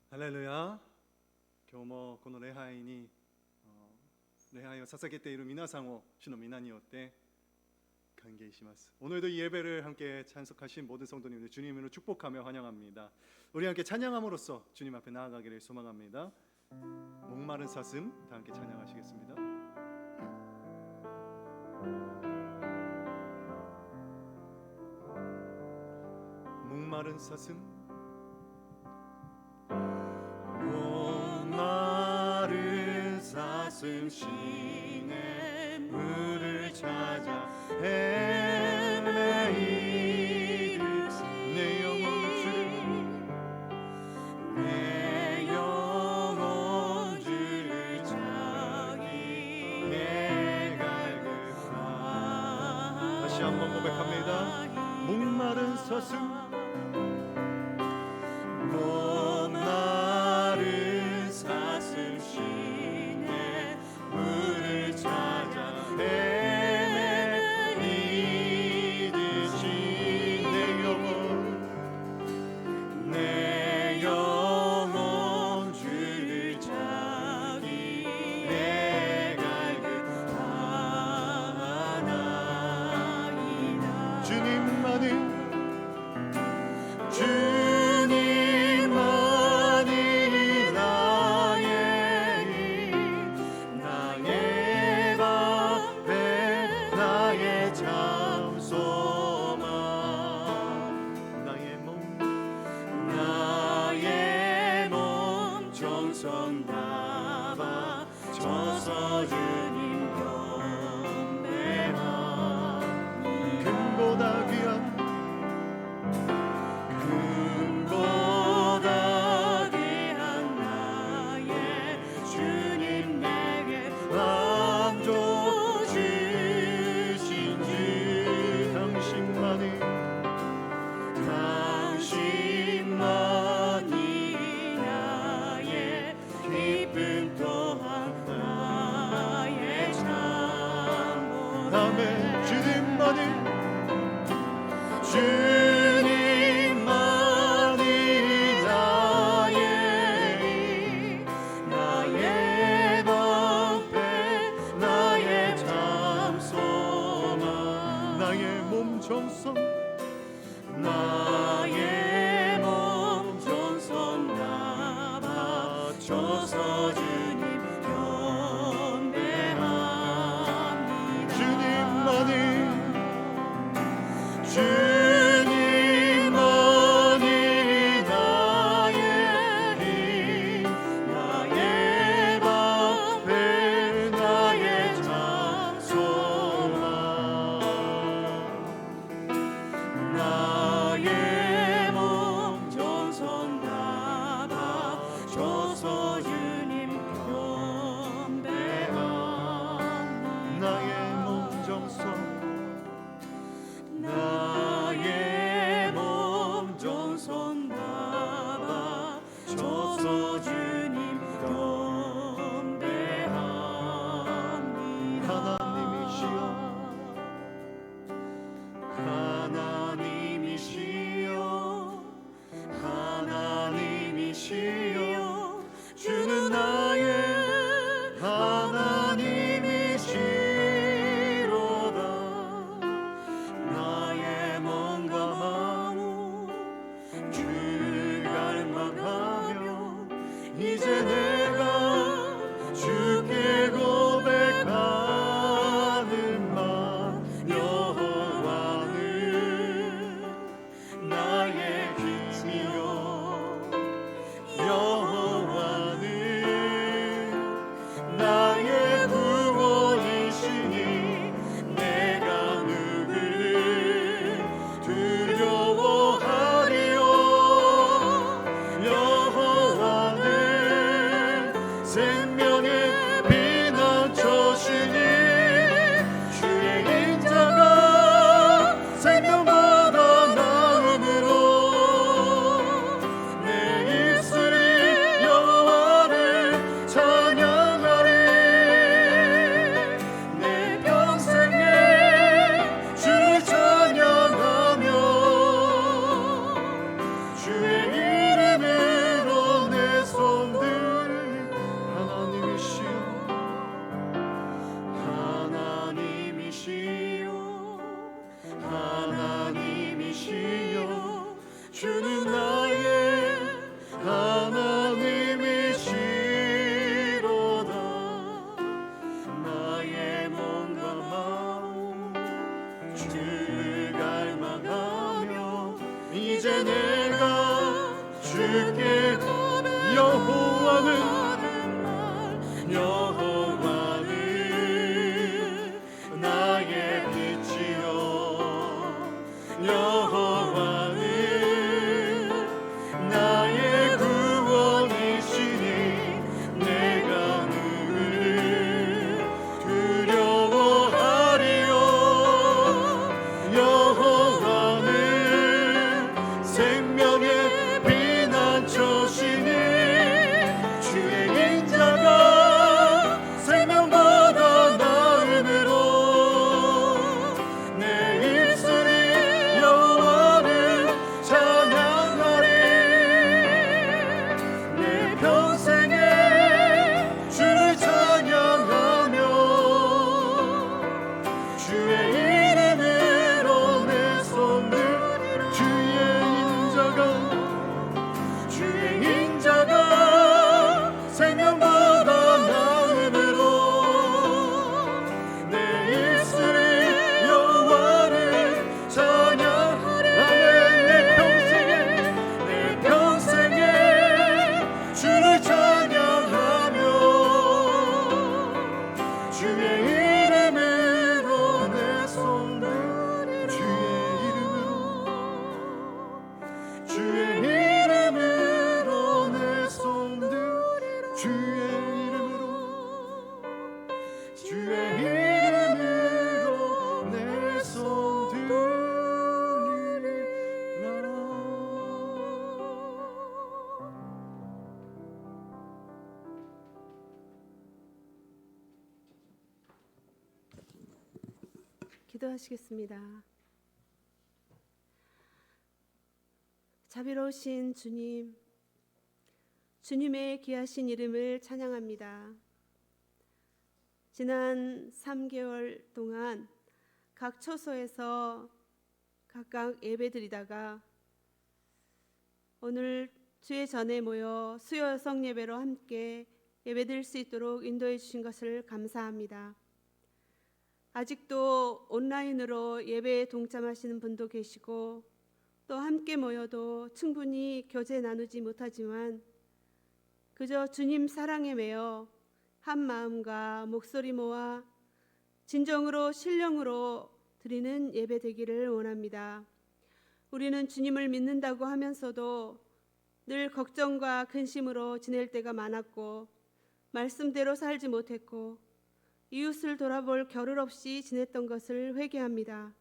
ハレルヤ。今日もこの礼拝に礼拝を捧げている皆さんを主の皆によって歓迎します。오늘도 이 예배를 함께 참석하신 모든 성도님들 주님으로 축복하며 환영합니다. 우리 함께 찬양함으로써 주님 앞에 나아가기를 소망합니다. 목마른 사슴 다 함께 찬양하시겠습니다. 목마른 사슴 목마른 사슴 시내 물을 찾아 헤매이듯 내 영혼 주를 찾기에 갈급하. 다시 한번 고백합니다. 목마른 사슴 목마른 사슴 시내 물을 찾아 헤매이듯이 내 영혼 주를 찾기에 갈급하나이다. 주님만이 나의 방패 나의 참소망 나의 몸 정성 담아 져서 주님 경배하. 금보다 귀한 나의 주님 내게 왕조 주신 주 당신만이 나의 기쁨 또한 나의 참. 아멘. 주님만이 나의 방패 나의 참소망 나의 몸 정성 다 바쳐서 주님 경배합니다. 주님만이 나의 힘 나의 방패 나의 참소망 나의 몸 정성 다 바쳐서 주님 경배합니다. 나의 몸 정성 다 바쳐서 주님 경배합니다. 하나님이시여 주는 나의 하나님이시로다. 나의 몸과 마음 주를 갈망하며 이제 내가 주께 고백하는 말 여호와는 나의 힘이요 여호와는 나의 구원이시니 내가 누구를 두려워하리요. 여호와는 생명의 피난처시니 주의 인자가 생명보다 나음으로 내 입술이 여호와를 찬양하리. 내 평생에 주를 찬양하며 주의 이름으로 내 주의 이름으로 내 손 들리라. 기도하시겠습니다. 자비로우신 주님, 주님의 귀하신 이름을 찬양합니다. 지난 3개월 동안 각 처소에서 각각 예배드리다가 오늘 주의 전에 모여 수요 성예배로 함께 예배드릴 수 있도록 인도해 주신 것을 감사합니다. 아직도 온라인으로 예배에 동참하시는 분도 계시고 또 함께 모여도 충분히 교제 나누지 못하지만 그저 주님 사랑에 매여 한 마음과 목소리 모아 진정으로 신령으로 드리는 예배 되기를 원합니다. 우리는 주님을 믿는다고 하면서도 늘 걱정과 근심으로 지낼 때가 많았고 말씀대로 살지 못했고 이웃을 돌아볼 겨를 없이 지냈던 것을 회개합니다.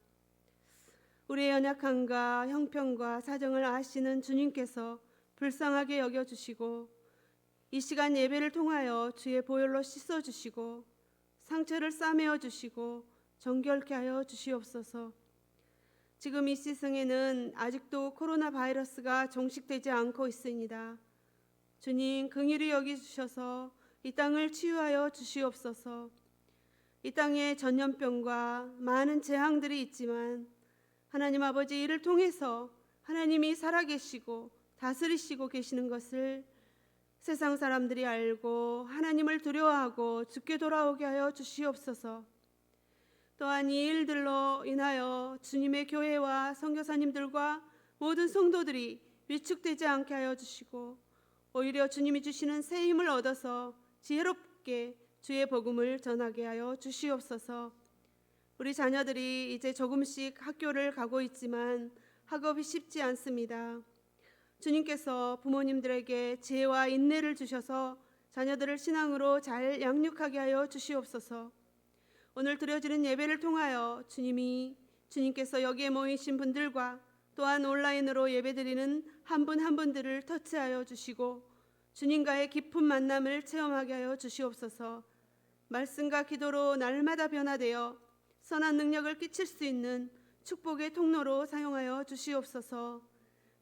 우리의 연약함과 형편과 사정을 아시는 주님께서 불쌍하게 여겨주시고 이 시간 예배를 통하여 주의 보혈로 씻어주시고 상처를 싸매어 주시고 정결케 하여 주시옵소서. 지금 이 시승에는 아직도 코로나 바이러스가 종식되지 않고 있습니다. 주님 긍휼히 여기주셔서 이 땅을 치유하여 주시옵소서. 이 땅에 전염병과 많은 재앙들이 있지만 하나님 아버지 이를 통해서 하나님이 살아계시고 다스리시고 계시는 것을 세상 사람들이 알고 하나님을 두려워하고 주께 돌아오게 하여 주시옵소서. 또한 이 일들로 인하여 주님의 교회와 선교사님들과 모든 성도들이 위축되지 않게 하여 주시고 오히려 주님이 주시는 새 힘을 얻어서 지혜롭게 주의 복음을 전하게 하여 주시옵소서. 우리 자녀들이 이제 조금씩 학교를 가고 있지만 학업이 쉽지 않습니다. 주님께서 부모님들에게 지혜와 인내를 주셔서 자녀들을 신앙으로 잘 양육하게 하여 주시옵소서. 오늘 드려지는 예배를 통하여 주님께서 여기에 모이신 분들과 또한 온라인으로 예배드리는 한 분 한 분들을 터치하여 주시고 주님과의 깊은 만남을 체험하게 하여 주시옵소서. 말씀과 기도로 날마다 변화되어 선한 능력을 끼칠 수 있는 축복의 통로로 사용하여 주시옵소서.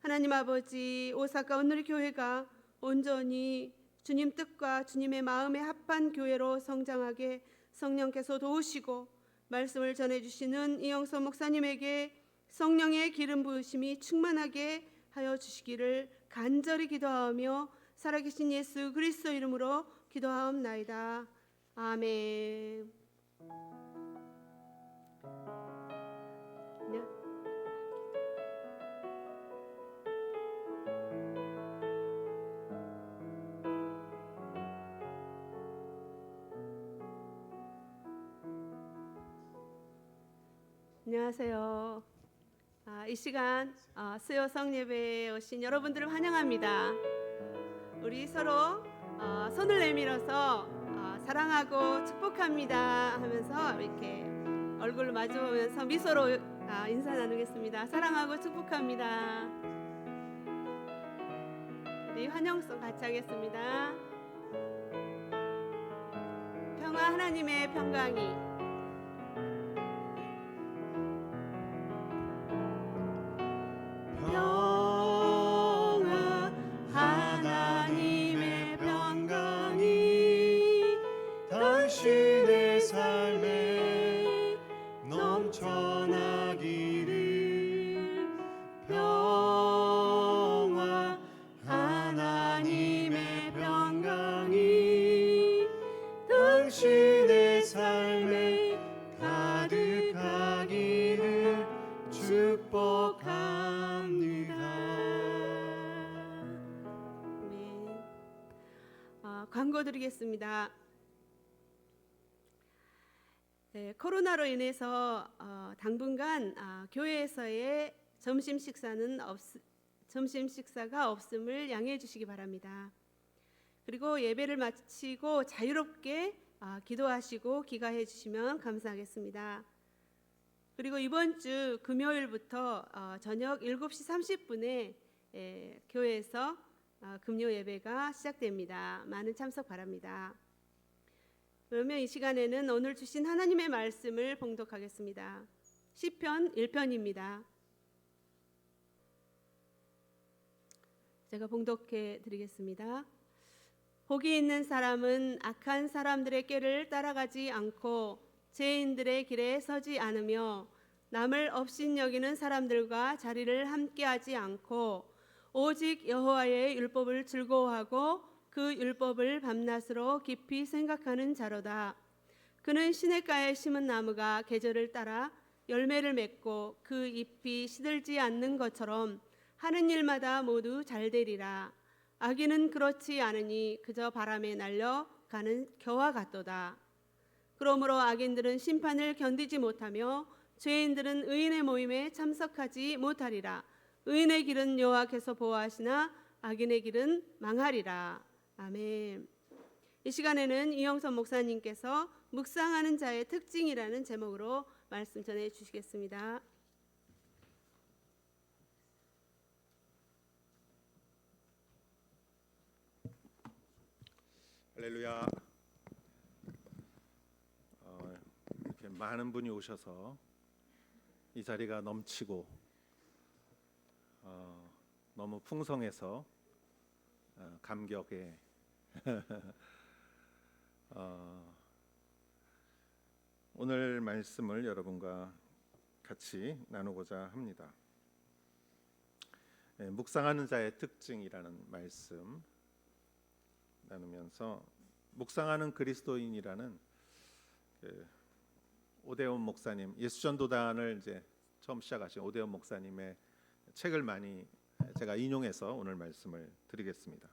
하나님 아버지, 오사카 온누리 교회가 온전히 주님 뜻과 주님의 마음에 합한 교회로 성장하게 성령께서 도우시고 말씀을 전해주시는 이영서 목사님에게 성령의 기름 부으심이 충만하게 하여 주시기를 간절히 기도하며 살아계신 예수 그리스도 이름으로 기도하옵나이다. 아멘. 안녕하세요. 이 시간 수요 성예배에 오신 여러분들을 환영합니다. 우리 서로 손을 내밀어서 사랑하고 축복합니다 하면서 이렇게 얼굴을 마주보면서 미소로 인사 나누겠습니다. 사랑하고 축복합니다. 우리 환영송 같이 하겠습니다. 평화 하나님의 평강이 당신의 삶에 넘쳐나기를. 평화 하나님의 평강이 당신의 삶에 가득하기를 축복합니다. 네. 광고 드리겠습니다. 네, 코로나로 인해서 당분간 교회에서의 점심 식사가 없음을 양해해 주시기 바랍니다. 그리고 예배를 마치고 자유롭게 기도하시고 기가해 주시면 감사하겠습니다. 그리고 이번 주 금요일부터 저녁 7시 30분에 교회에서 금요 예배가 시작됩니다. 많은 참석 바랍니다. 그러면 이 시간에는 오늘 주신 하나님의 말씀을 봉독하겠습니다. 시편 1편입니다. 제가 봉독해 드리겠습니다. 복이 있는 사람은 악한 사람들의 꾀를 따라가지 않고 죄인들의 길에 서지 않으며 남을 업신여기는 사람들과 자리를 함께하지 않고 오직 여호와의 율법을 즐거워하고 그 율법을 밤낮으로 깊이 생각하는 자로다. 그는 시냇가에 심은 나무가 계절을 따라 열매를 맺고 그 잎이 시들지 않는 것처럼 하는 일마다 모두 잘 되리라. 악인은 그렇지 않으니 그저 바람에 날려 가는 겨와 같도다. 그러므로 악인들은 심판을 견디지 못하며 죄인들은 의인의 모임에 참석하지 못하리라. 의인의 길은 여호와께서 보호하시나 악인의 길은 망하리라. 아멘. 이 시간에는 이영선 목사님께서 묵상하는 자의 특징이라는 제목으로 말씀 전해 주시겠습니다. 할렐루야. 이렇게 많은 분이 오셔서 이 자리가 넘치고 너무 풍성해서 감격에 오늘 말씀을 여러분과 같이 나누고자 합니다. 묵상하는 자의 특징이라는 말씀 나누면서 묵상하는 그리스도인이라는 오대원 목사님, 예수전도단을 이제 처음 시작하신 오대원 목사님의 책을 많이 제가 인용해서 오늘 말씀을 드리겠습니다.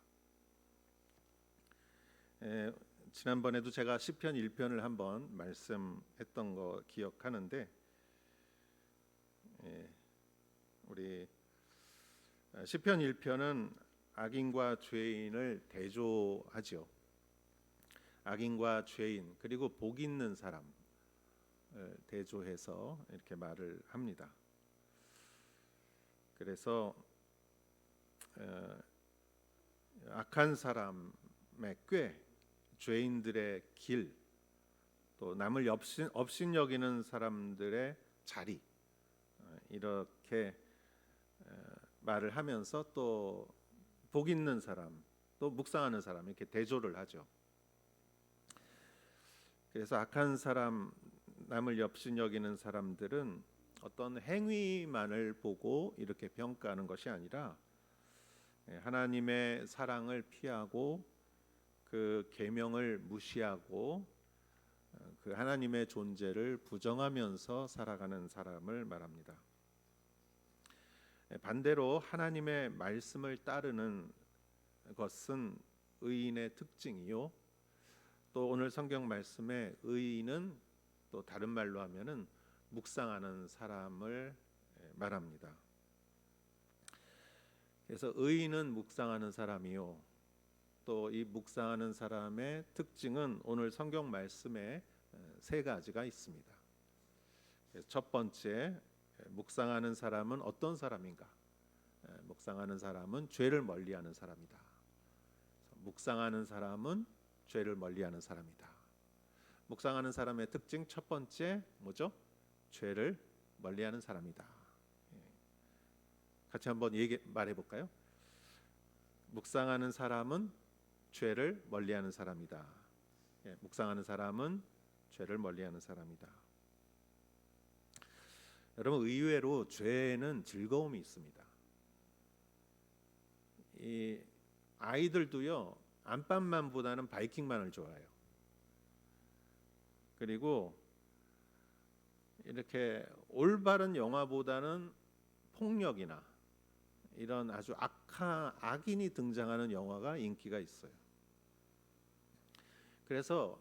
지난번에도 제가 시편 1편을 한번 말씀했던 거 기억하는데 우리 시편 1편은 악인과 죄인을 대조하지요. 악인과 죄인 그리고 복 있는 사람을 대조해서 이렇게 말을 합니다. 그래서 악한 사람의 꾀, 죄인들의 길, 또 남을 업신여기는 사람들의 자리 이렇게 말을 하면서 또 복 있는 사람, 또 묵상하는 사람 이렇게 대조를 하죠. 그래서 악한 사람, 남을 업신여기는 사람들은 어떤 행위만을 보고 이렇게 평가하는 것이 아니라 하나님의 사랑을 피하고 그 계명을 무시하고 그 하나님의 존재를 부정하면서 살아가는 사람을 말합니다. 반대로 하나님의 말씀을 따르는 것은 의인의 특징이요. 또 오늘 성경 말씀에 의인은 또 다른 말로 하면은 묵상하는 사람을 말합니다. 그래서 의인은 묵상하는 사람이요. 또 이 묵상하는 사람의 특징은 오늘 성경 말씀에 세 가지가 있습니다. 첫 번째, 묵상하는 사람은 어떤 사람인가? 묵상하는 사람은 죄를 멀리하는 사람이다. 묵상하는 사람은 죄를 멀리하는 사람이다. 묵상하는 사람의 특징 첫 번째 뭐죠? 죄를 멀리하는 사람이다. 같이 한번 말해 볼까요? 묵상하는 사람은 죄를 멀리하는 사람이다. 묵상하는 사람은 죄를 멀리하는 사람이다. 여러분, 의외로 죄에는 즐거움이 있습니다. 이 아이들도요, 안방만보다는 바이킹만을 좋아해요. 그리고 이렇게 올바른 영화보다는 폭력이나 이런 아주 악인이 등장하는 영화가 인기가 있어요. 그래서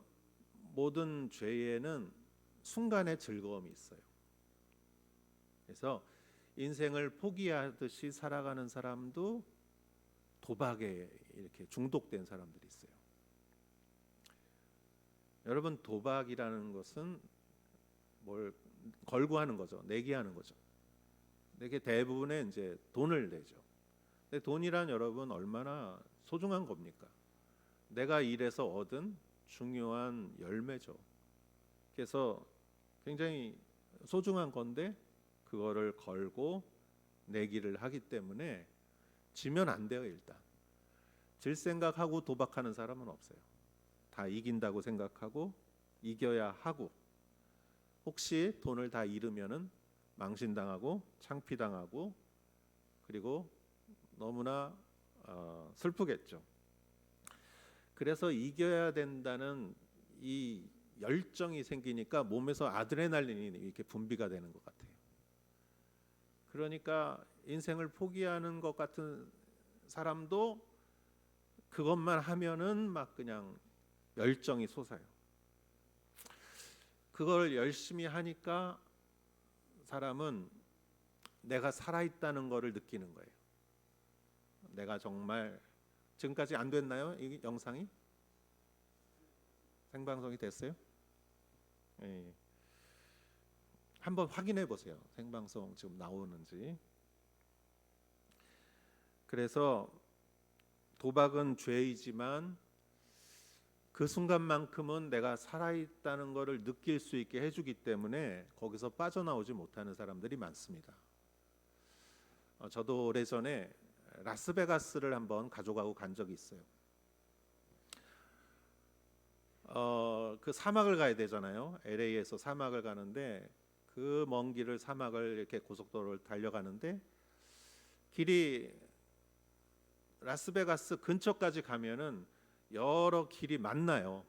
모든 죄에는 순간의 즐거움이 있어요. 그래서 인생을 포기하듯이 살아가는 사람도 도박에 이렇게 중독된 사람들이 있어요. 여러분, 도박이라는 것은 뭘 걸고 하는 거죠. 내기 하는 거죠. 이게 대부분의 이제 돈을 내죠. 근데 돈이란 여러분 얼마나 소중한 겁니까? 내가 일해서 얻은 중요한 열매죠. 그래서 굉장히 소중한 건데 그거를 걸고 내기를 하기 때문에 지면 안 돼요. 일단 질 생각하고 도박하는 사람은 없어요. 다 이긴다고 생각하고 이겨야 하고, 혹시 돈을 다 잃으면은 망신당하고 창피당하고, 그리고 너무나 슬프겠죠. 그래서 이겨야 된다는 이 열정이 생기니까 몸에서 아드레날린이 이렇게 분비가 되는 것 같아요. 그러니까 인생을 포기하는 것 같은 사람도 그것만 하면은 막 그냥 열정이 솟아요. 그걸 열심히 하니까 사람은 내가 살아있다는 것을 느끼는 거예요. 내가 정말 지금까지 안 됐나요? 이 영상이 생방송이 됐어요? 예. 한번 확인해 보세요. 생방송 지금 나오는지. 그래서 도박은 죄이지만 그 순간만큼은 내가 살아있다는 것을 느낄 수 있게 해주기 때문에 거기서 빠져나오지 못하는 사람들이 많습니다. 저도 오래전에 라스베가스를 한번 가져가고 간 적이 있어요. 그 사막을 가야 되잖아요. LA에서 사막을 가는데 그 먼 길을 사막을 이렇게 고속도로를 달려가는데 길이 라스베가스 근처까지 가면은 여러 길이 만나요.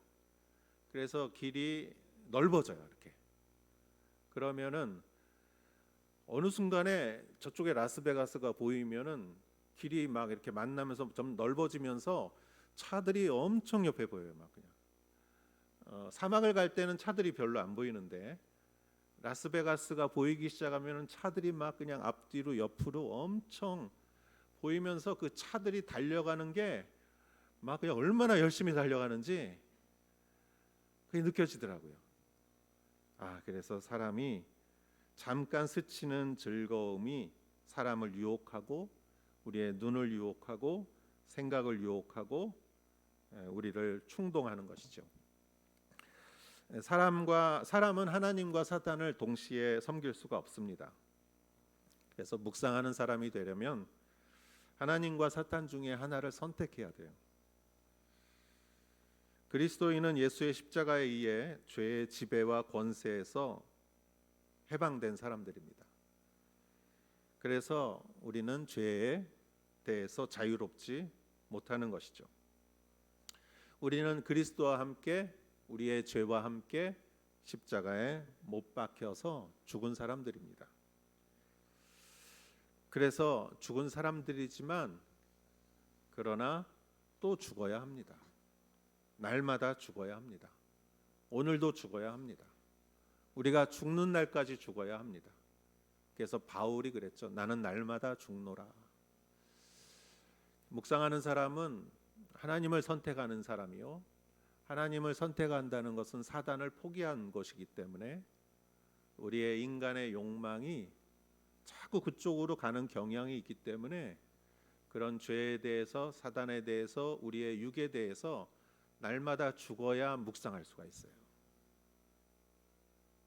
그래서 길이 넓어져요. 이렇게. 그러면은 어느 순간에 저쪽에 라스베가스가 보이면은 길이 막 이렇게 만나면서 좀 넓어지면서 차들이 엄청 옆에 보여요. 막 그냥. 사막을 갈 때는 차들이 별로 안 보이는데 라스베가스가 보이기 시작하면은 차들이 막 그냥 앞뒤로 옆으로 엄청 보이면서 그 차들이 달려가는 게 막 그냥 얼마나 열심히 달려가는지 그게 느껴지더라고요. 그래서 사람이 잠깐 스치는 즐거움이 사람을 유혹하고 우리의 눈을 유혹하고 생각을 유혹하고 우리를 충동하는 것이죠. 사람은 하나님과 사탄을 동시에 섬길 수가 없습니다. 그래서 묵상하는 사람이 되려면 하나님과 사탄 중에 하나를 선택해야 돼요. 그리스도인은 예수의 십자가에 의해 죄의 지배와 권세에서 해방된 사람들입니다. 그래서 우리는 죄에 대해서 자유롭지 못하는 것이죠. 우리는 그리스도와 함께 우리의 죄와 함께 십자가에 못 박혀서 죽은 사람들입니다. 그래서 죽은 사람들이지만 그러나 또 죽어야 합니다. 날마다 죽어야 합니다. 오늘도 죽어야 합니다. 우리가 죽는 날까지 죽어야 합니다. 그래서 바울이 그랬죠. 나는 날마다 죽노라. 묵상하는 사람은 하나님을 선택하는 사람이요. 하나님을 선택한다는 것은 사단을 포기한 것이기 때문에 우리의 인간의 욕망이 자꾸 그쪽으로 가는 경향이 있기 때문에 그런 죄에 대해서, 사단에 대해서, 우리의 육에 대해서 날마다 죽어야 묵상할 수가 있어요.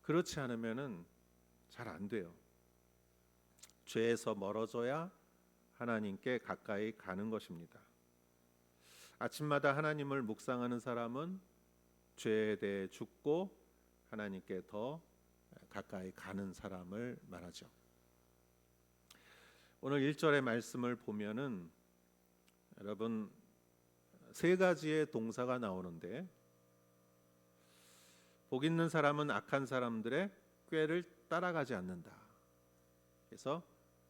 그렇지 않으면은 잘 안 돼요. 죄에서 멀어져야 하나님께 가까이 가는 것입니다. 아침마다 하나님을 묵상하는 사람은 죄에 대해 죽고 하나님께 더 가까이 가는 사람을 말하죠. 오늘 1절의 말씀을 보면은 여러분 세 가지의 동사가 나오는데 복 있는 사람은 악한 사람들의 꾀를 따라가지 않는다. 그래서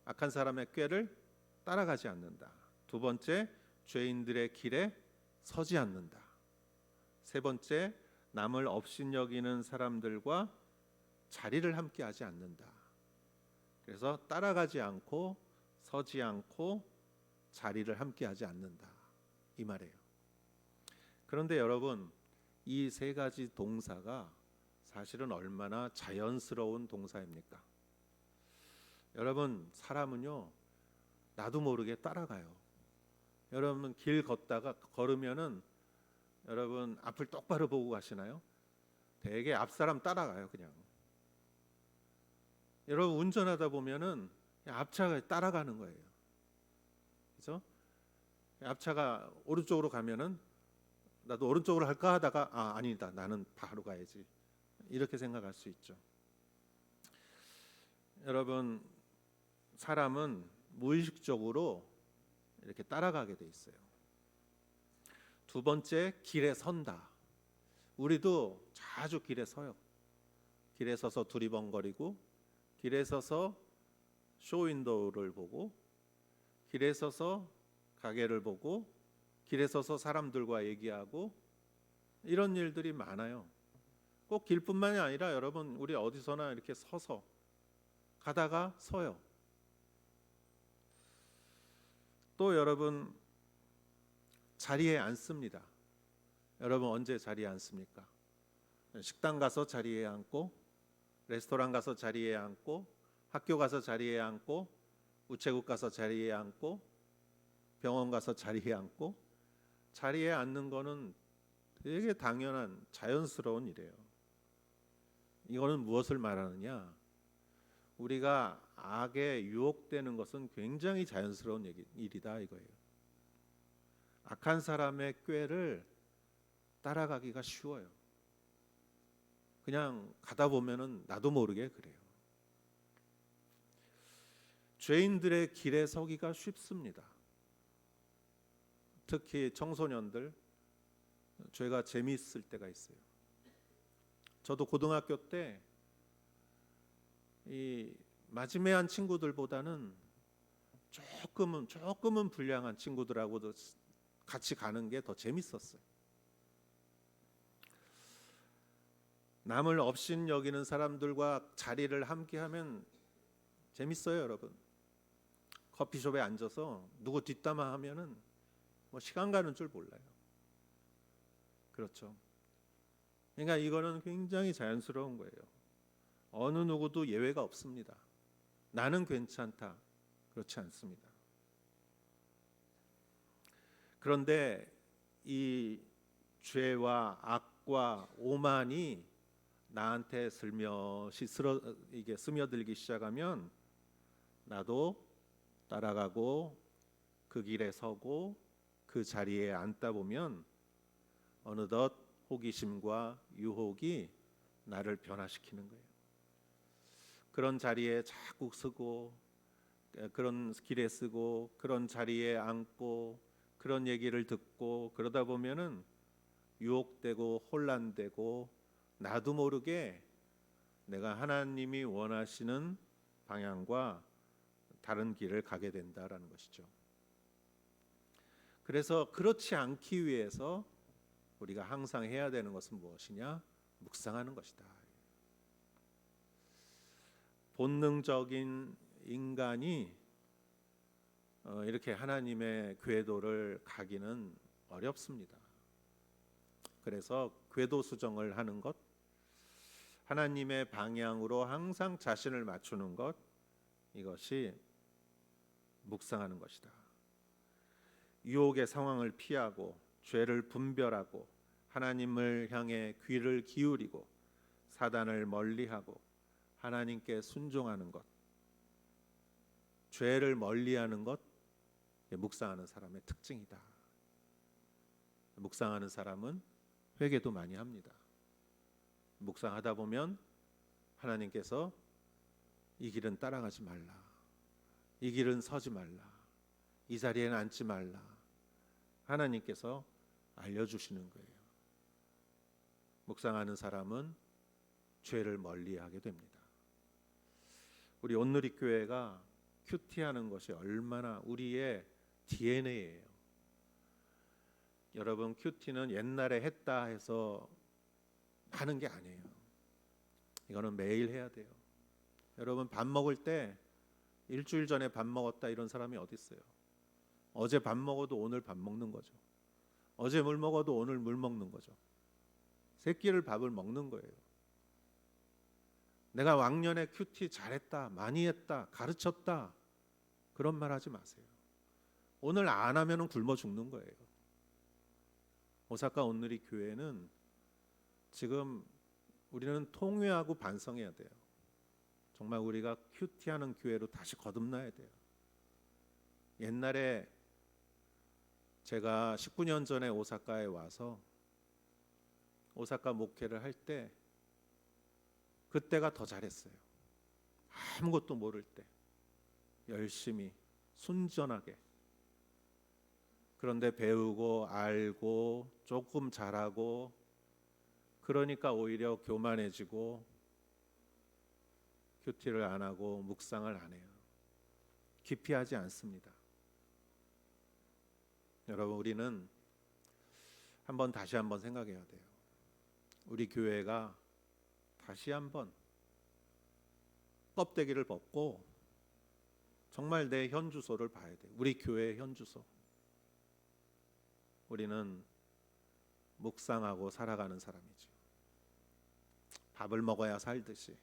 악한 사람의 꾀를 따라가지 않는다. 두 번째, 죄인들의 길에 서지 않는다. 세 번째, 남을 업신여기는 사람들과 자리를 함께 하지 않는다. 그래서 따라가지 않고 서지 않고 자리를 함께 하지 않는다. 이 말이에요. 그런데 여러분, 이 세 가지 동사가 사실은 얼마나 자연스러운 동사입니까? 여러분, 사람은요, 나도 모르게 따라가요. 여러분, 길 걷다가 걸으면은 여러분 앞을 똑바로 보고 가시나요? 되게 앞 사람 따라가요, 그냥. 여러분, 운전하다 보면은 앞차가 따라가는 거예요. 그죠? 앞차가 오른쪽으로 가면은 나도 오른쪽으로 할까 하다가 아니다, 나는 바로 가야지, 이렇게 생각할 수 있죠. 여러분, 사람은 무의식적으로 이렇게 따라가게 돼 있어요. 두 번째, 길에 선다. 우리도 자주 길에 서요. 길에 서서 두리번거리고, 길에 서서 쇼윈도우를 보고, 길에 서서 가게를 보고, 길에 서서 사람들과 얘기하고, 이런 일들이 많아요. 꼭 길뿐만이 아니라 여러분, 우리 어디서나 이렇게 서서 가다가 서요. 또 여러분, 자리에 앉습니다. 여러분, 언제 자리에 앉습니까? 식당 가서 자리에 앉고, 레스토랑 가서 자리에 앉고, 학교 가서 자리에 앉고, 우체국 가서 자리에 앉고, 병원 가서 자리에 앉고. 자리에 앉는 거는 되게 당연한 자연스러운 일이에요. 이거는 무엇을 말하느냐? 우리가 악에 유혹되는 것은 굉장히 자연스러운 일이다, 이거예요. 악한 사람의 꾀를 따라가기가 쉬워요. 그냥 가다 보면은 나도 모르게 그래요. 죄인들의 길에 서기가 쉽습니다. 특히 청소년들, 죄가 재미있을 때가 있어요. 저도 고등학교 때 이 마지매한 친구들보다는 조금은 불량한 친구들하고도 같이 가는 게 더 재밌었어요. 남을 업신 여기는 사람들과 자리를 함께하면 재밌어요, 여러분. 커피숍에 앉아서 누구 뒷담화 하면은 시간 가는 줄 몰라요. 그렇죠. 그러니까 이거는 굉장히 자연스러운 거예요. 어느 누구도 예외가 없습니다. 나는 괜찮다, 그렇지 않습니다. 그런데 이 죄와 악과 오만이 나한테 슬며시 이게 스며들기 시작하면 나도 따라가고 그 길에 서고 그 자리에 앉다 보면 어느덧 호기심과 유혹이 나를 변화시키는 거예요. 그런 자리에 자꾸 서고, 그런 길에 쓰고, 그런 자리에 앉고, 그런 얘기를 듣고, 그러다 보면은 유혹되고 혼란되고, 나도 모르게 내가 하나님이 원하시는 방향과 다른 길을 가게 된다라는 것이죠. 그래서 그렇지 않기 위해서 우리가 항상 해야 되는 것은 무엇이냐? 묵상하는 것이다. 본능적인 인간이 이렇게 하나님의 궤도를 가기는 어렵습니다. 그래서 궤도 수정을 하는 것, 하나님의 방향으로 항상 자신을 맞추는 것, 이것이 묵상하는 것이다. 유혹의 상황을 피하고 죄를 분별하고 하나님을 향해 귀를 기울이고 사단을 멀리하고 하나님께 순종하는 것, 죄를 멀리하는 것, 묵상하는 사람의 특징이다. 묵상하는 사람은 회개도 많이 합니다. 묵상하다 보면 하나님께서 이 길은 따라가지 말라, 이 길은 서지 말라, 이 자리에는 앉지 말라, 하나님께서 알려주시는 거예요. 묵상하는 사람은 죄를 멀리하게 됩니다. 우리 온누리 교회가 큐티하는 것이 얼마나 우리의 DNA예요. 여러분, 큐티는 옛날에 했다 해서 하는 게 아니에요. 이거는 매일 해야 돼요. 여러분, 밥 먹을 때 일주일 전에 밥 먹었다 이런 사람이 어디 있어요? 어제 밥 먹어도 오늘 밥 먹는 거죠. 어제 물 먹어도 오늘 물 먹는 거죠. 세 끼를 밥을 먹는 거예요. 내가 왕년에 큐티 잘했다, 많이 했다, 가르쳤다, 그런 말 하지 마세요. 오늘 안 하면은 굶어 죽는 거예요. 오사카 온누리 교회는 지금 우리는 통회하고 반성해야 돼요. 정말 우리가 큐티하는 교회로 다시 거듭나야 돼요. 옛날에 제가 19년 전에 오사카에 와서 오사카 목회를 할 때 그때가 더 잘했어요. 아무것도 모를 때 열심히 순전하게, 그런데 배우고 알고 조금 잘하고, 그러니까 오히려 교만해지고 큐티를 안 하고 묵상을 안 해요. 깊이 하지 않습니다. 여러분, 우리는 다시 한번 생각해야 돼요. 우리 교회가 다시 한번 껍데기를 벗고 정말 내 현주소를 봐야 돼요. 우리 교회의 현주소. 우리는 묵상하고 살아가는 사람이죠. 밥을 먹어야 살듯이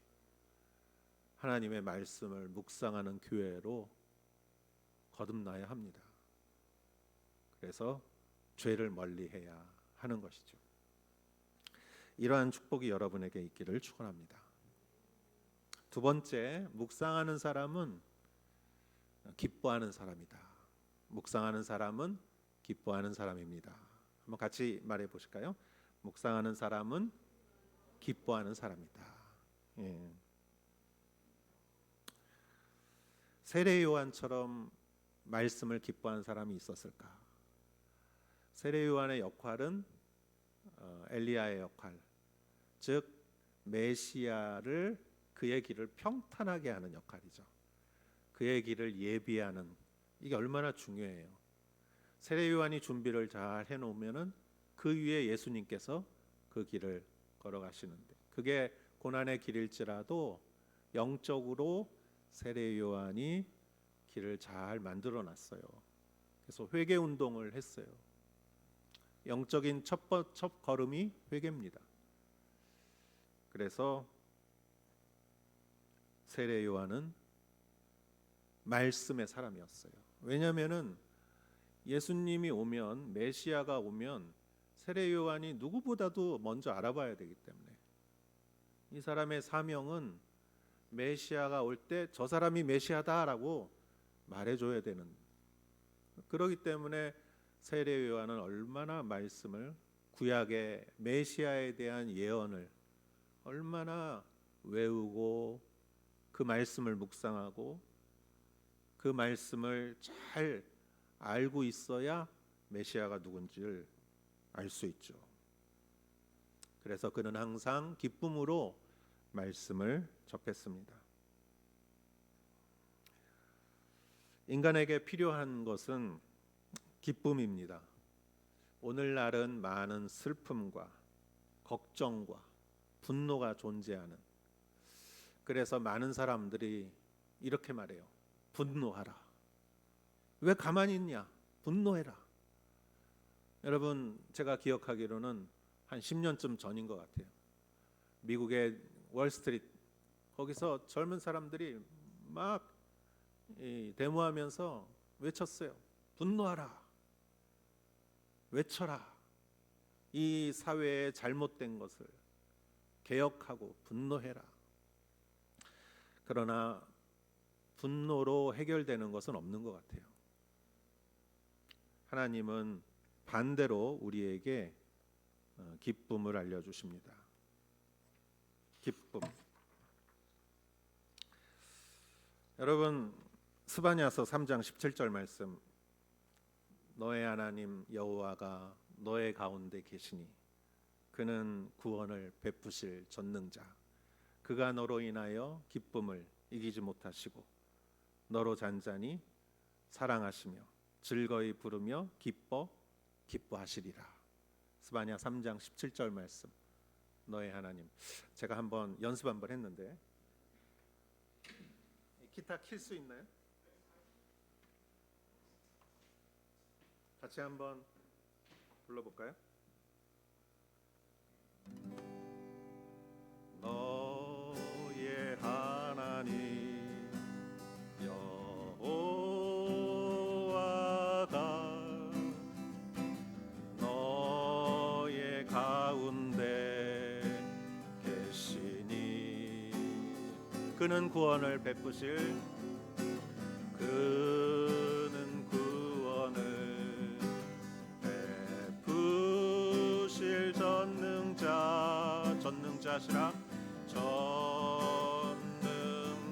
하나님의 말씀을 묵상하는 교회로 거듭나야 합니다. 그래서 죄를 멀리해야 하는 것이죠. 이러한 축복이 여러분에게 있기를 축원합니다. 두 번째, 묵상하는 사람은 기뻐하는 사람이다. 묵상하는 사람은 기뻐하는 사람입니다. 한번 같이 말해 보실까요? 묵상하는 사람은 기뻐하는 사람이다. 예. 세례 요한처럼 말씀을 기뻐하는 사람이 있었을까? 세례 요한의 역할은 엘리야의 역할, 즉 메시아를, 그의 길을 평탄하게 하는 역할이죠. 그의 길을 예비하는, 이게 얼마나 중요해요. 세례 요한이 준비를 잘 해놓으면은 그 위에 예수님께서 그 길을 걸어가시는데, 그게 고난의 길일지라도 영적으로 세례 요한이 길을 잘 만들어놨어요. 그래서 회개 운동을 했어요. 영적인 첫 걸음이 회개입니다. 그래서 세례 요한은 말씀의 사람이었어요. 왜냐하면은 예수님이 오면, 메시아가 오면 세례 요한이 누구보다도 먼저 알아봐야 되기 때문에, 이 사람의 사명은 메시아가 올 때 저 사람이 메시아다라고 말해줘야 되는, 그렇기 때문에 세례 요한은 얼마나 말씀을, 구약의 메시아에 대한 예언을 얼마나 외우고 그 말씀을 묵상하고 그 말씀을 잘 알고 있어야 메시아가 누군지를 알 수 있죠. 그래서 그는 항상 기쁨으로 말씀을 접했습니다. 인간에게 필요한 것은 기쁨입니다. 오늘날은 많은 슬픔과 걱정과 분노가 존재하는, 그래서 많은 사람들이 이렇게 말해요. 분노하라. 왜 가만히 있냐? 분노해라. 여러분, 제가 기억하기로는 한 10년쯤 전인 것 같아요. 미국의 월스트리트, 거기서 젊은 사람들이 막 데모하면서 외쳤어요. 분노하라. 외쳐라. 이 사회의 잘못된 것을 개혁하고 분노해라. 그러나 분노로 해결되는 것은 없는 것 같아요. 하나님은 반대로 우리에게 기쁨을 알려주십니다. 기쁨. 여러분, 스바냐서 3장 17절 말씀, 너의 하나님 여호와가 너의 가운데 계시니 그는 구원을 베푸실 전능자, 그가 너로 인하여 기쁨을 이기지 못하시고 너로 잔잔히 사랑하시며 즐거이 부르며 기뻐하시리라. 스바냐 3장 17절 말씀, 너의 하나님. 제가 한번 연습 한번 했는데, 기타 킬 수 있나요? 같이 한번 불러볼까요? 너의 하나님 여호와가 너의 가운데 계시니 그는 구원을 베푸실 그는 구원을 베푸실 전능자시라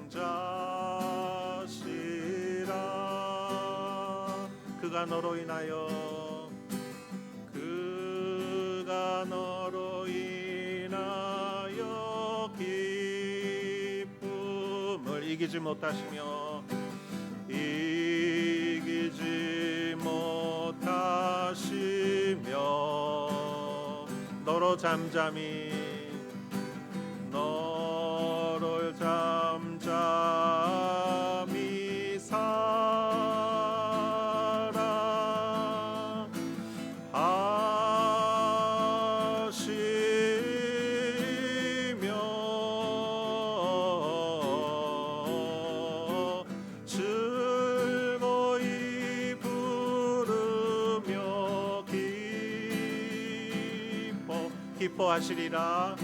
전능자시라 그가 너로 인하여 기쁨을 이기지 못하시며 너를 잠잠히 살아 하시며 즐거이 부르며 기뻐하시리라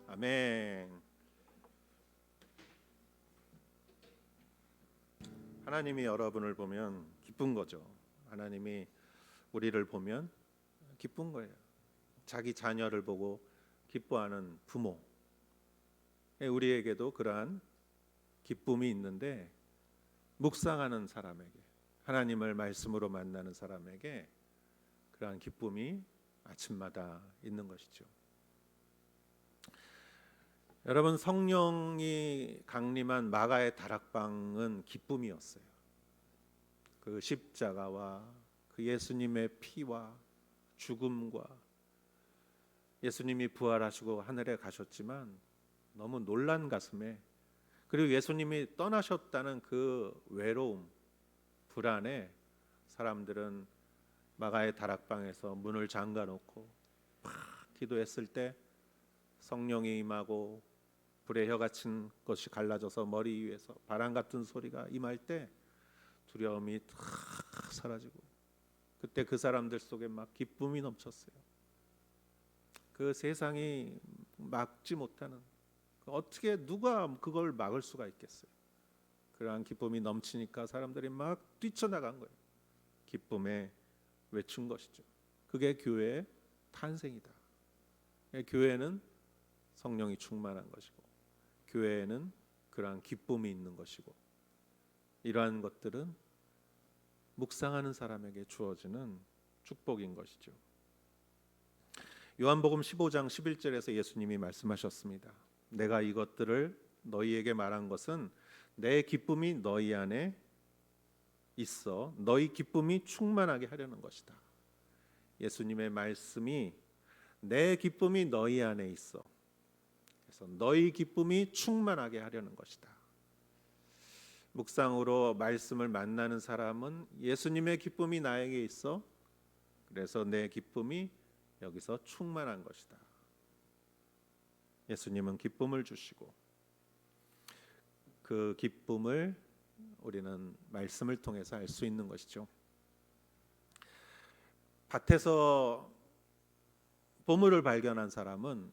아멘. 하나님이 여러분을 보면 기쁜 거죠. 하나님이 우리를 보면 기쁜 거예요. 자기 자녀를 보고 기뻐하는 부모. 우리에게도 그러한 기쁨이 있는데 묵상하는 사람에게 하나님을 말씀으로 만나는 사람에게 그러한 기쁨이 아침마다 있는 것이죠. 여러분 성령이 강림한 마가의 다락방은 기쁨이었어요. 그 십자가와 그 예수님의 피와 죽음과 예수님이 부활하시고 하늘에 가셨지만 너무 놀란 가슴에 그리고 예수님이 떠나셨다는 그 외로움, 불안에 사람들은 마가의 다락방에서 문을 잠가놓고 막 기도했을 때 성령이 임하고 불의 혀 같은 것이 갈라져서 머리 위에서 바람 같은 소리가 임할 때 두려움이 탁 사라지고 그때 그 사람들 속에 막 기쁨이 넘쳤어요. 그 세상이 막지 못하는 어떻게 누가 그걸 막을 수가 있겠어요. 그러한 기쁨이 넘치니까 사람들이 막 뛰쳐나간 거예요. 기쁨에 외친 것이죠. 그게 교회의 탄생이다. 교회는 성령이 충만한 것이고 교회에는 그러한 기쁨이 있는 것이고 이러한 것들은 묵상하는 사람에게 주어지는 축복인 것이죠. 요한복음 15장 11절에서 예수님이 말씀하셨습니다. 내가 이것들을 너희에게 말한 것은 내 기쁨이 너희 안에 있어 너희 기쁨이 충만하게 하려는 것이다. 예수님의 말씀이 내 기쁨이 너희 안에 있어 그래서 너희 기쁨이 충만하게 하려는 것이다. 묵상으로 말씀을 만나는 사람은 예수님의 기쁨이 나에게 있어 그래서 내 기쁨이 여기서 충만한 것이다. 예수님은 기쁨을 주시고 그 기쁨을 우리는 말씀을 통해서 알 수 있는 것이죠. 밭에서 보물을 발견한 사람은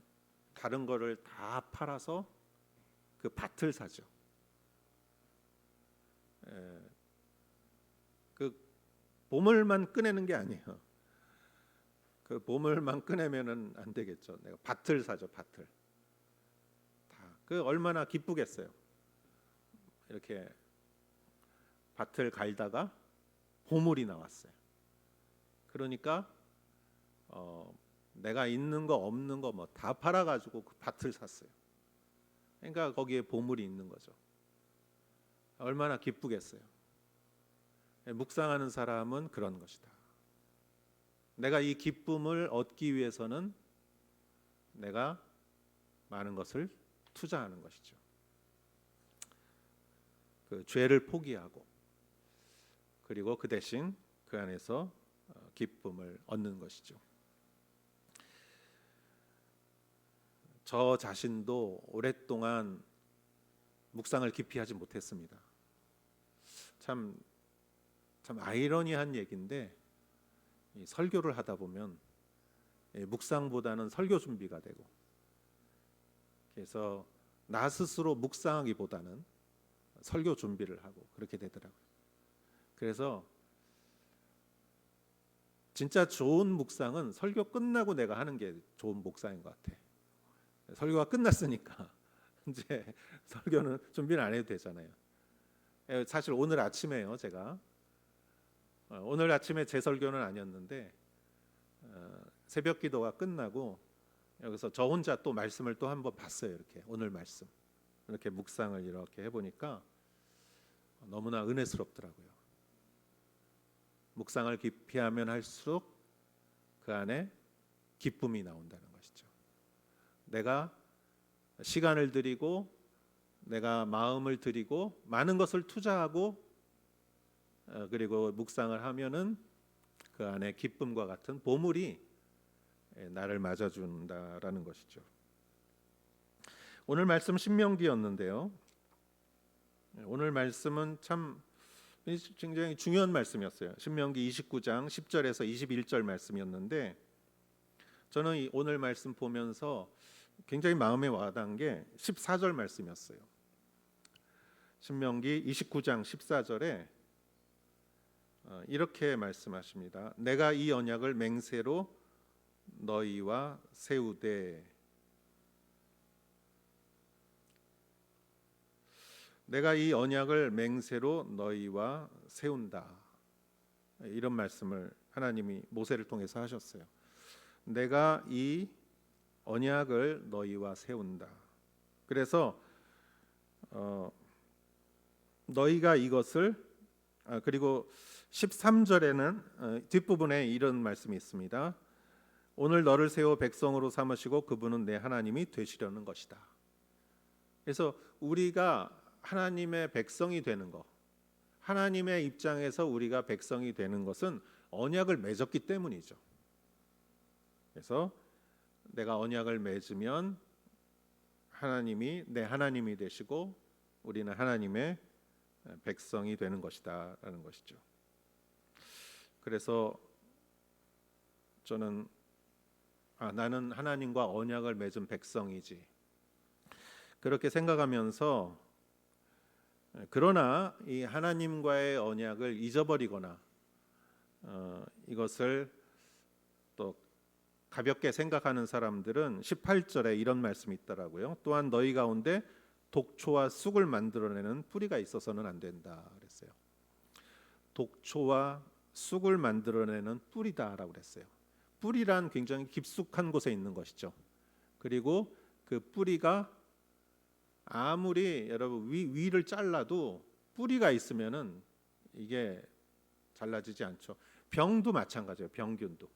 다른 거를 다 팔아서 그 밭을 사죠. 그 보물만 꺼내는 게 아니에요. 그 보물만 꺼내면은 안 되겠죠. 내가 밭을 사죠, 밭을. 다. 그 얼마나 기쁘겠어요. 이렇게 밭을 갈다가 보물이 나왔어요. 그러니까 내가 있는 거 없는 거 뭐 다 팔아가지고 그 밭을 샀어요. 그러니까 거기에 보물이 있는 거죠. 얼마나 기쁘겠어요. 묵상하는 사람은 그런 것이다. 내가 이 기쁨을 얻기 위해서는 내가 많은 것을 투자하는 것이죠. 그 죄를 포기하고 그리고 그 대신 그 안에서 기쁨을 얻는 것이죠. 저 자신도 오랫동안 묵상을 깊이 하지 못했습니다. 참 아이러니한 얘기인데 이 설교를 하다 보면 묵상보다는 설교 준비가 되고, 그래서 나 스스로 묵상하기보다는 설교 준비를 하고 그렇게 되더라고요. 그래서 진짜 좋은 묵상은 설교 끝나고 내가 하는 게 좋은 묵상인 것 같아. 설교가 끝났으니까 이제 설교는 준비를 안 해도 되잖아요. 사실 오늘 아침에요, 제가 오늘 아침에 제 설교는 아니었는데 새벽 기도가 끝나고 여기서 저 혼자 또 말씀을 또 한번 봤어요. 이렇게 오늘 말씀 이렇게 묵상을 이렇게 해보니까 너무나 은혜스럽더라고요. 묵상을 깊이 하면 할수록 그 안에 기쁨이 나온다는 것이죠. 내가 시간을 들이고 내가 마음을 들이고 많은 것을 투자하고 그리고 묵상을 하면은 그 안에 기쁨과 같은 보물이 나를 맞아준다라는 것이죠. 오늘 말씀 신명기였는데요. 오늘 말씀은 참 굉장히 중요한 말씀이었어요. 신명기 29장 10절에서 21절 말씀이었는데 저는 이 오늘 말씀 보면서 굉장히 마음에 와닿은 게 14절 말씀이었어요. 신명기 29장 14절에 이렇게 말씀하십니다. 내가 이 언약을 맹세로 너희와 세우되, 내가 이 언약을 맹세로 너희와 세운다. 이런 말씀을 하나님이 모세를 통해서 하셨어요. 내가 이 언약을 너희와 세운다. 그래서 너희가 이것을 그리고 13절에는 뒷부분에 이런 말씀이 있습니다. 오늘 너를 세워 백성으로 삼으시고 그분은 내 하나님이 되시려는 것이다. 그래서 우리가 하나님의 백성이 되는 것, 하나님의 입장에서 우리가 백성이 되는 것은 언약을 맺었기 때문이죠. 그래서 내가 언약을 맺으면 하나님이 내 하나님이 되시고 우리는 하나님의 백성이 되는 것이다 라는 것이죠. 그래서 저는 나는 하나님과 언약을 맺은 백성이지 그렇게 생각하면서, 그러나 이 하나님과의 언약을 잊어버리거나 이것을 또 가볍게 생각하는 사람들은 18절에 이런 말씀이 있더라고요. 또한 너희 가운데 독초와 쑥을 만들어내는 뿌리가 있어서는 안 된다 그랬어요. 독초와 쑥을 만들어내는 뿌리다라고 그랬어요. 뿌리란 굉장히 깊숙한 곳에 있는 것이죠. 그리고 그 뿌리가 아무리 여러분 위를 잘라도 뿌리가 있으면은 이게 잘라지지 않죠. 병도 마찬가지예요. 병균도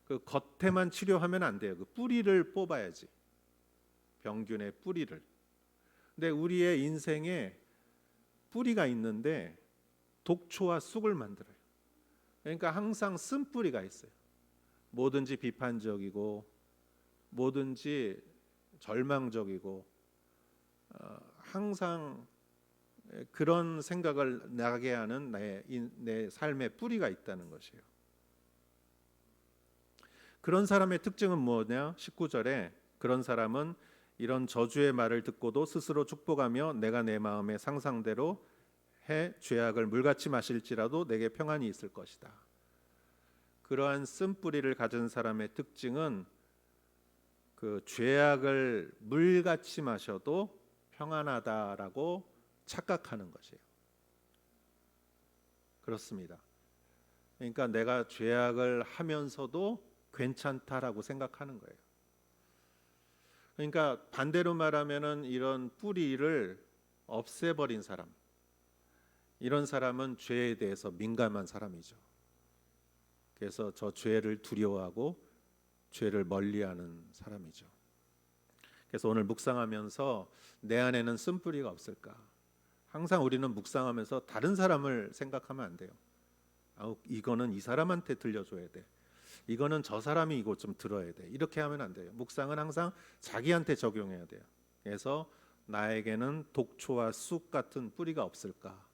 그 겉에만 치료하면 안 돼요. 그 뿌리를 뽑아야지. 병균의 뿌리를. 근데 우리의 인생에 뿌리가 있는데 독초와 쑥을 만들어요. 그러니까 항상 쓴뿌리가 있어요. 뭐든지 비판적이고 뭐든지 절망적이고 항상 그런 생각을 나게 하는 내 삶의 뿌리가 있다는 것이에요. 그런 사람의 특징은 뭐냐? 19절에 그런 사람은 이런 저주의 말을 듣고도 스스로 축복하며 내가 내 마음의 상상대로 해 죄악을 물같이 마실지라도 내게 평안이 있을 것이다. 그러한 쓴뿌리를 가진 사람의 특징은 그 죄악을 물같이 마셔도 평안하다라고 착각하는 것이에요. 그렇습니다. 그러니까 내가 죄악을 하면서도 괜찮다라고 생각하는 거예요. 그러니까 반대로 말하면은 이런 뿌리를 없애버린 사람, 이런 사람은 죄에 대해서 민감한 사람이죠. 그래서 저 죄를 두려워하고 죄를 멀리하는 사람이죠. 그래서 오늘 묵상하면서 내 안에는 쓴뿌리가 없을까? 항상 우리는 묵상하면서 다른 사람을 생각하면 안 돼요. 이거는 이 사람한테 들려줘야 돼. 이거는 저 사람이 이거 좀 들어야 돼. 이렇게 하면 안 돼요. 묵상은 항상 자기한테 적용해야 돼요. 그래서 나에게는 독초와 쑥 같은 뿌리가 없을까?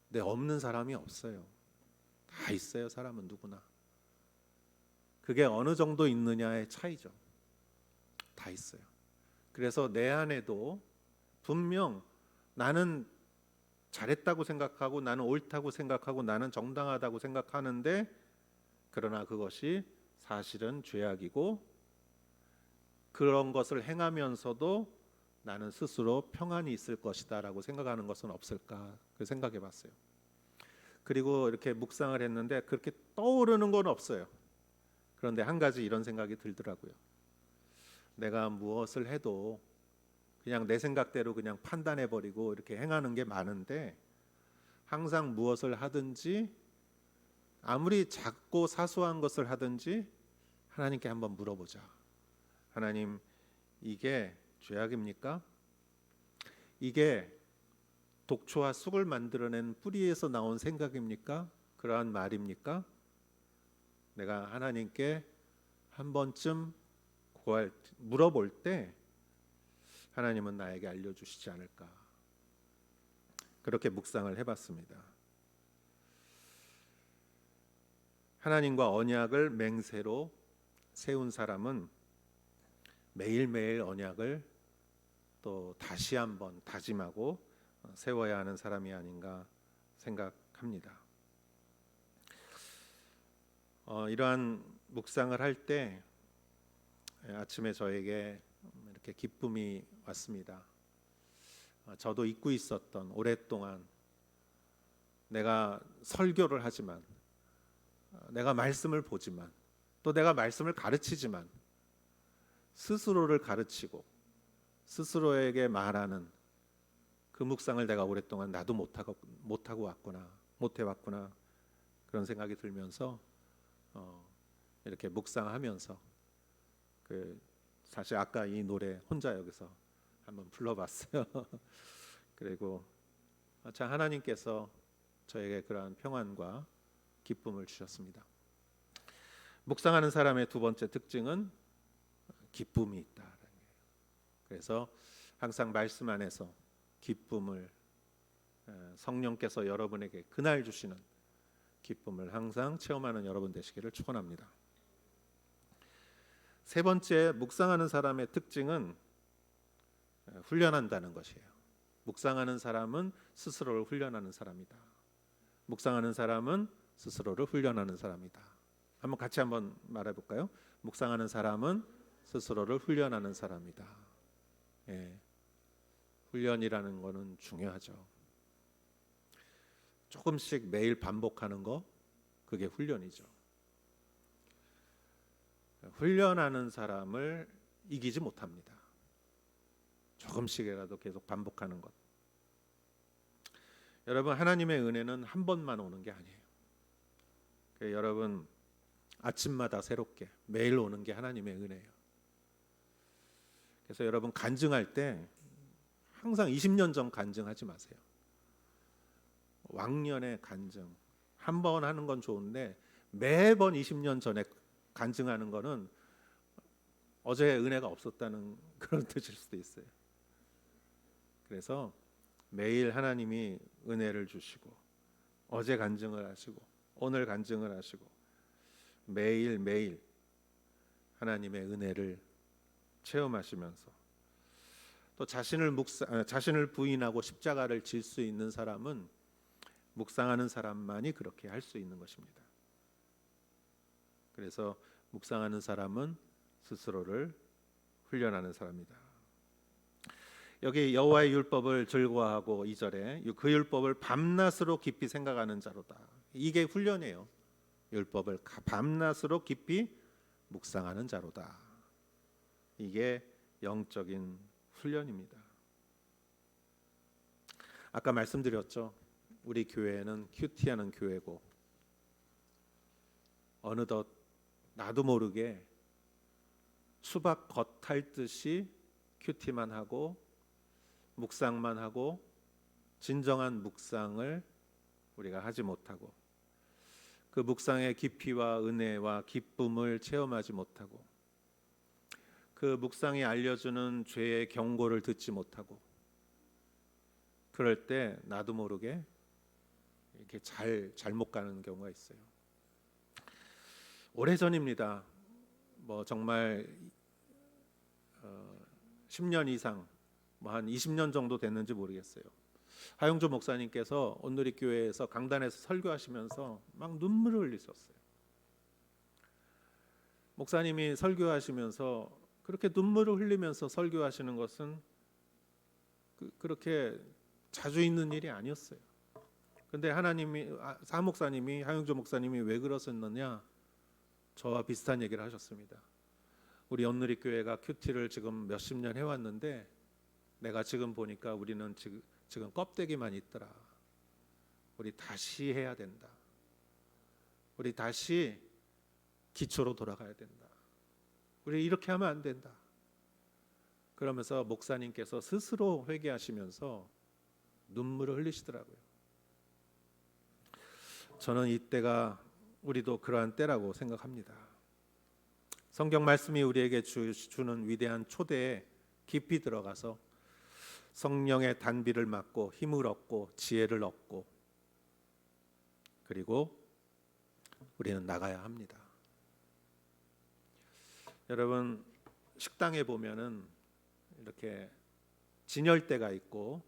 네, 없는 사람이 없어요. 다 있어요. 사람은 누구나. 그게 어느 정도 있느냐의 차이죠. 다 있어요. 그래서 내 안에도 분명 나는 잘했다고 생각하고 나는 옳다고 생각하고 나는 정당하다고 생각하는데, 그러나 그것이 사실은 죄악이고 그런 것을 행하면서도 나는 스스로 평안이 있을 것이다 라고 생각하는 것은 없을까? 그 생각해 봤어요. 그리고 이렇게 묵상을 했는데 그렇게 떠오르는 건 없어요. 그런데 한 가지 이런 생각이 들더라고요. 내가 무엇을 해도 그냥 내 생각대로 그냥 판단해버리고 이렇게 행하는 게 많은데, 항상 무엇을 하든지 아무리 작고 사소한 것을 하든지 하나님께 한번 물어보자. 하나님, 이게 죄악입니까? 이게 독초와 쑥을 만들어낸 뿌리에서 나온 생각입니까? 그러한 말입니까? 내가 하나님께 한 번쯤 물어볼 때 하나님은 나에게 알려주시지 않을까? 그렇게 묵상을 해봤습니다. 하나님과 언약을 맹세로 세운 사람은 매일매일 언약을 또 다시 한번 다짐하고 세워야 하는 사람이 아닌가 생각합니다. 이러한 묵상을 할 때 아침에 저에게 이렇게 기쁨이 왔습니다. 저도 잊고 있었던, 오랫동안 내가 설교를 하지만, 내가 말씀을 보지만, 또 내가 말씀을 가르치지만 스스로를 가르치고 스스로에게 말하는 그 묵상을 내가 오랫동안 나도 못하고 왔구나, 못해왔구나, 그런 생각이 들면서 이렇게 묵상하면서 사실 아까 이 노래 혼자 여기서 한번 불러봤어요. 그리고 참 하나님께서 저에게 그러한 평안과 기쁨을 주셨습니다. 묵상하는 사람의 두 번째 특징은 기쁨이 있다. 그래서 항상 말씀 안에서 기쁨을, 성령께서 여러분에게 그날 주시는 기쁨을 항상 체험하는 여러분 되시기를 축원합니다. 세 번째, 묵상하는 사람의 특징은 훈련한다는 것이에요. 묵상하는 사람은 스스로를 훈련하는 사람이다. 묵상하는 사람은 스스로를 훈련하는 사람이다. 같이 한번 말해볼까요? 묵상하는 사람은 스스로를 훈련하는 사람이다. 예, 훈련이라는 것은 중요하죠. 조금씩 매일 반복하는 거, 그게 훈련이죠. 훈련하는 사람을 이기지 못합니다. 조금씩이라도 계속 반복하는 것. 여러분, 하나님의 은혜는 한 번만 오는 게 아니에요. 여러분, 아침마다 새롭게 매일 오는 게 하나님의 은혜예요. 그래서 여러분, 간증할 때 항상 20년 전 간증하지 마세요. 왕년의 간증 한 번 하는 건 좋은데 매번 20년 전에 간증하는 거는 어제의 은혜가 없었다는 그런 뜻일 수도 있어요. 그래서 매일 하나님이 은혜를 주시고, 어제 간증을 하시고 오늘 간증을 하시고, 매일매일 하나님의 은혜를 체험하시면서, 또 자신을 부인하고 십자가를 질 수 있는 사람은 묵상하는 사람만이 그렇게 할 수 있는 것입니다. 그래서 묵상하는 사람은 스스로를 훈련하는 사람이다. 여기 여호와의 율법을 즐거워하고 2절에 그 율법을 밤낮으로 깊이 생각하는 자로다. 이게 훈련이에요. 율법을 밤낮으로 깊이 묵상하는 자로다. 이게 영적인 훈련입니다. 아까 말씀드렸죠. 우리 교회는 큐티하는 교회고, 어느덧 나도 모르게 수박 겉핥듯이 큐티만 하고 묵상만 하고 진정한 묵상을 우리가 하지 못하고 그 묵상의 깊이와 은혜와 기쁨을 체험하지 못하고 그 묵상이 알려주는 죄의 경고를 듣지 못하고 그럴 때 나도 모르게 이렇게 잘못 가는 경우가 있어요. 오래전입니다. 뭐 정말 10년 이상 뭐 한 20년 정도 됐는지 모르겠어요. 하용조 목사님께서 온누리교회에서 강단에서 설교하시면서 막 눈물을 흘리셨어요. 목사님이 설교하시면서 그렇게 눈물을 흘리면서 설교하시는 것은 그렇게 자주 있는 일이 아니었어요. 근데 사 목사님이 하용조 목사님이 왜 그러셨느냐? 저와 비슷한 얘기를 하셨습니다. 우리 온누리교회가 큐티를 지금 몇십 년 해왔는데 내가 지금 보니까 우리는 지금 껍데기만 있더라. 우리 다시 해야 된다. 우리 다시 기초로 돌아가야 된다. 우리 이렇게 하면 안 된다. 그러면서 목사님께서 스스로 회개하시면서 눈물을 흘리시더라고요. 저는 이때가 우리도 그러한 때라고 생각합니다. 성경 말씀이 우리에게 주는 위대한 초대에 깊이 들어가서 성령의 단비를 맡고 힘을 얻고 지혜를 얻고 그리고 우리는 나가야 합니다. 여러분 식당에 보면은 이렇게 진열대가 있고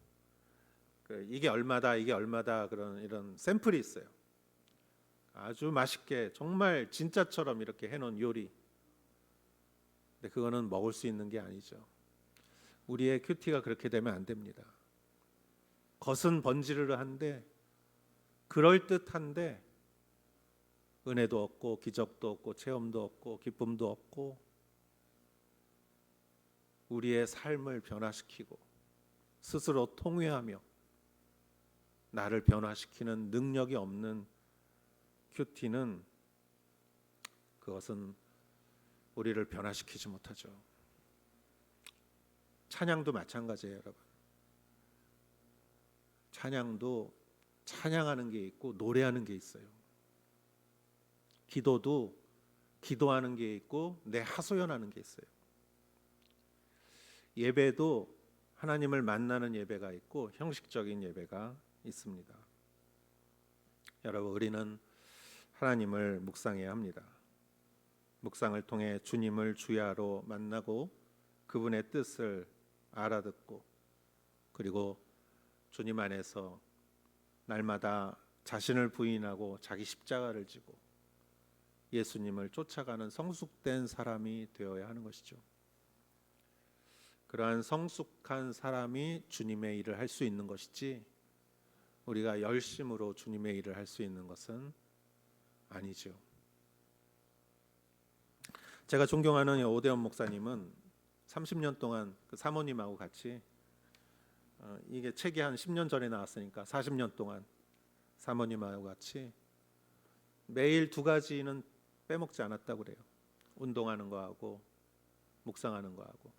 이게 얼마다 그런 이런 샘플이 있어요. 아주 맛있게 정말 진짜처럼 이렇게 해놓은 요리. 근데 그거는 먹을 수 있는 게 아니죠. 우리의 큐티가 그렇게 되면 안 됩니다. 겉은 번지르르한데 그럴듯한데 은혜도 없고 기적도 없고 체험도 없고 기쁨도 없고 우리의 삶을 변화시키고 스스로 통회하며 나를 변화시키는 능력이 없는 큐티는 그것은 우리를 변화시키지 못하죠. 찬양도 마찬가지예요, 여러분. 찬양도 찬양하는 게 있고 노래하는 게 있어요. 기도도 기도하는 게 있고 내 하소연하는 게 있어요. 예배도 하나님을 만나는 예배가 있고 형식적인 예배가 있습니다. 여러분, 우리는 하나님을 묵상해야 합니다. 묵상을 통해 주님을 주야로 만나고 그분의 뜻을 알아듣고 그리고 주님 안에서 날마다 자신을 부인하고 자기 십자가를 지고 예수님을 쫓아가는 성숙된 사람이 되어야 하는 것이죠. 그러한 성숙한 사람이 주님의 일을 할 수 있는 것이지 우리가 열심으로 주님의 일을 할 수 있는 것은 아니죠. 제가 존경하는 오대원 목사님은 30년 동안 그 사모님하고 같이 이게 책이 한 10년 전에 나왔으니까 40년 동안 사모님하고 같이 매일 두 가지는 빼먹지 않았다고 그래요. 운동하는 거하고 묵상하는 거하고.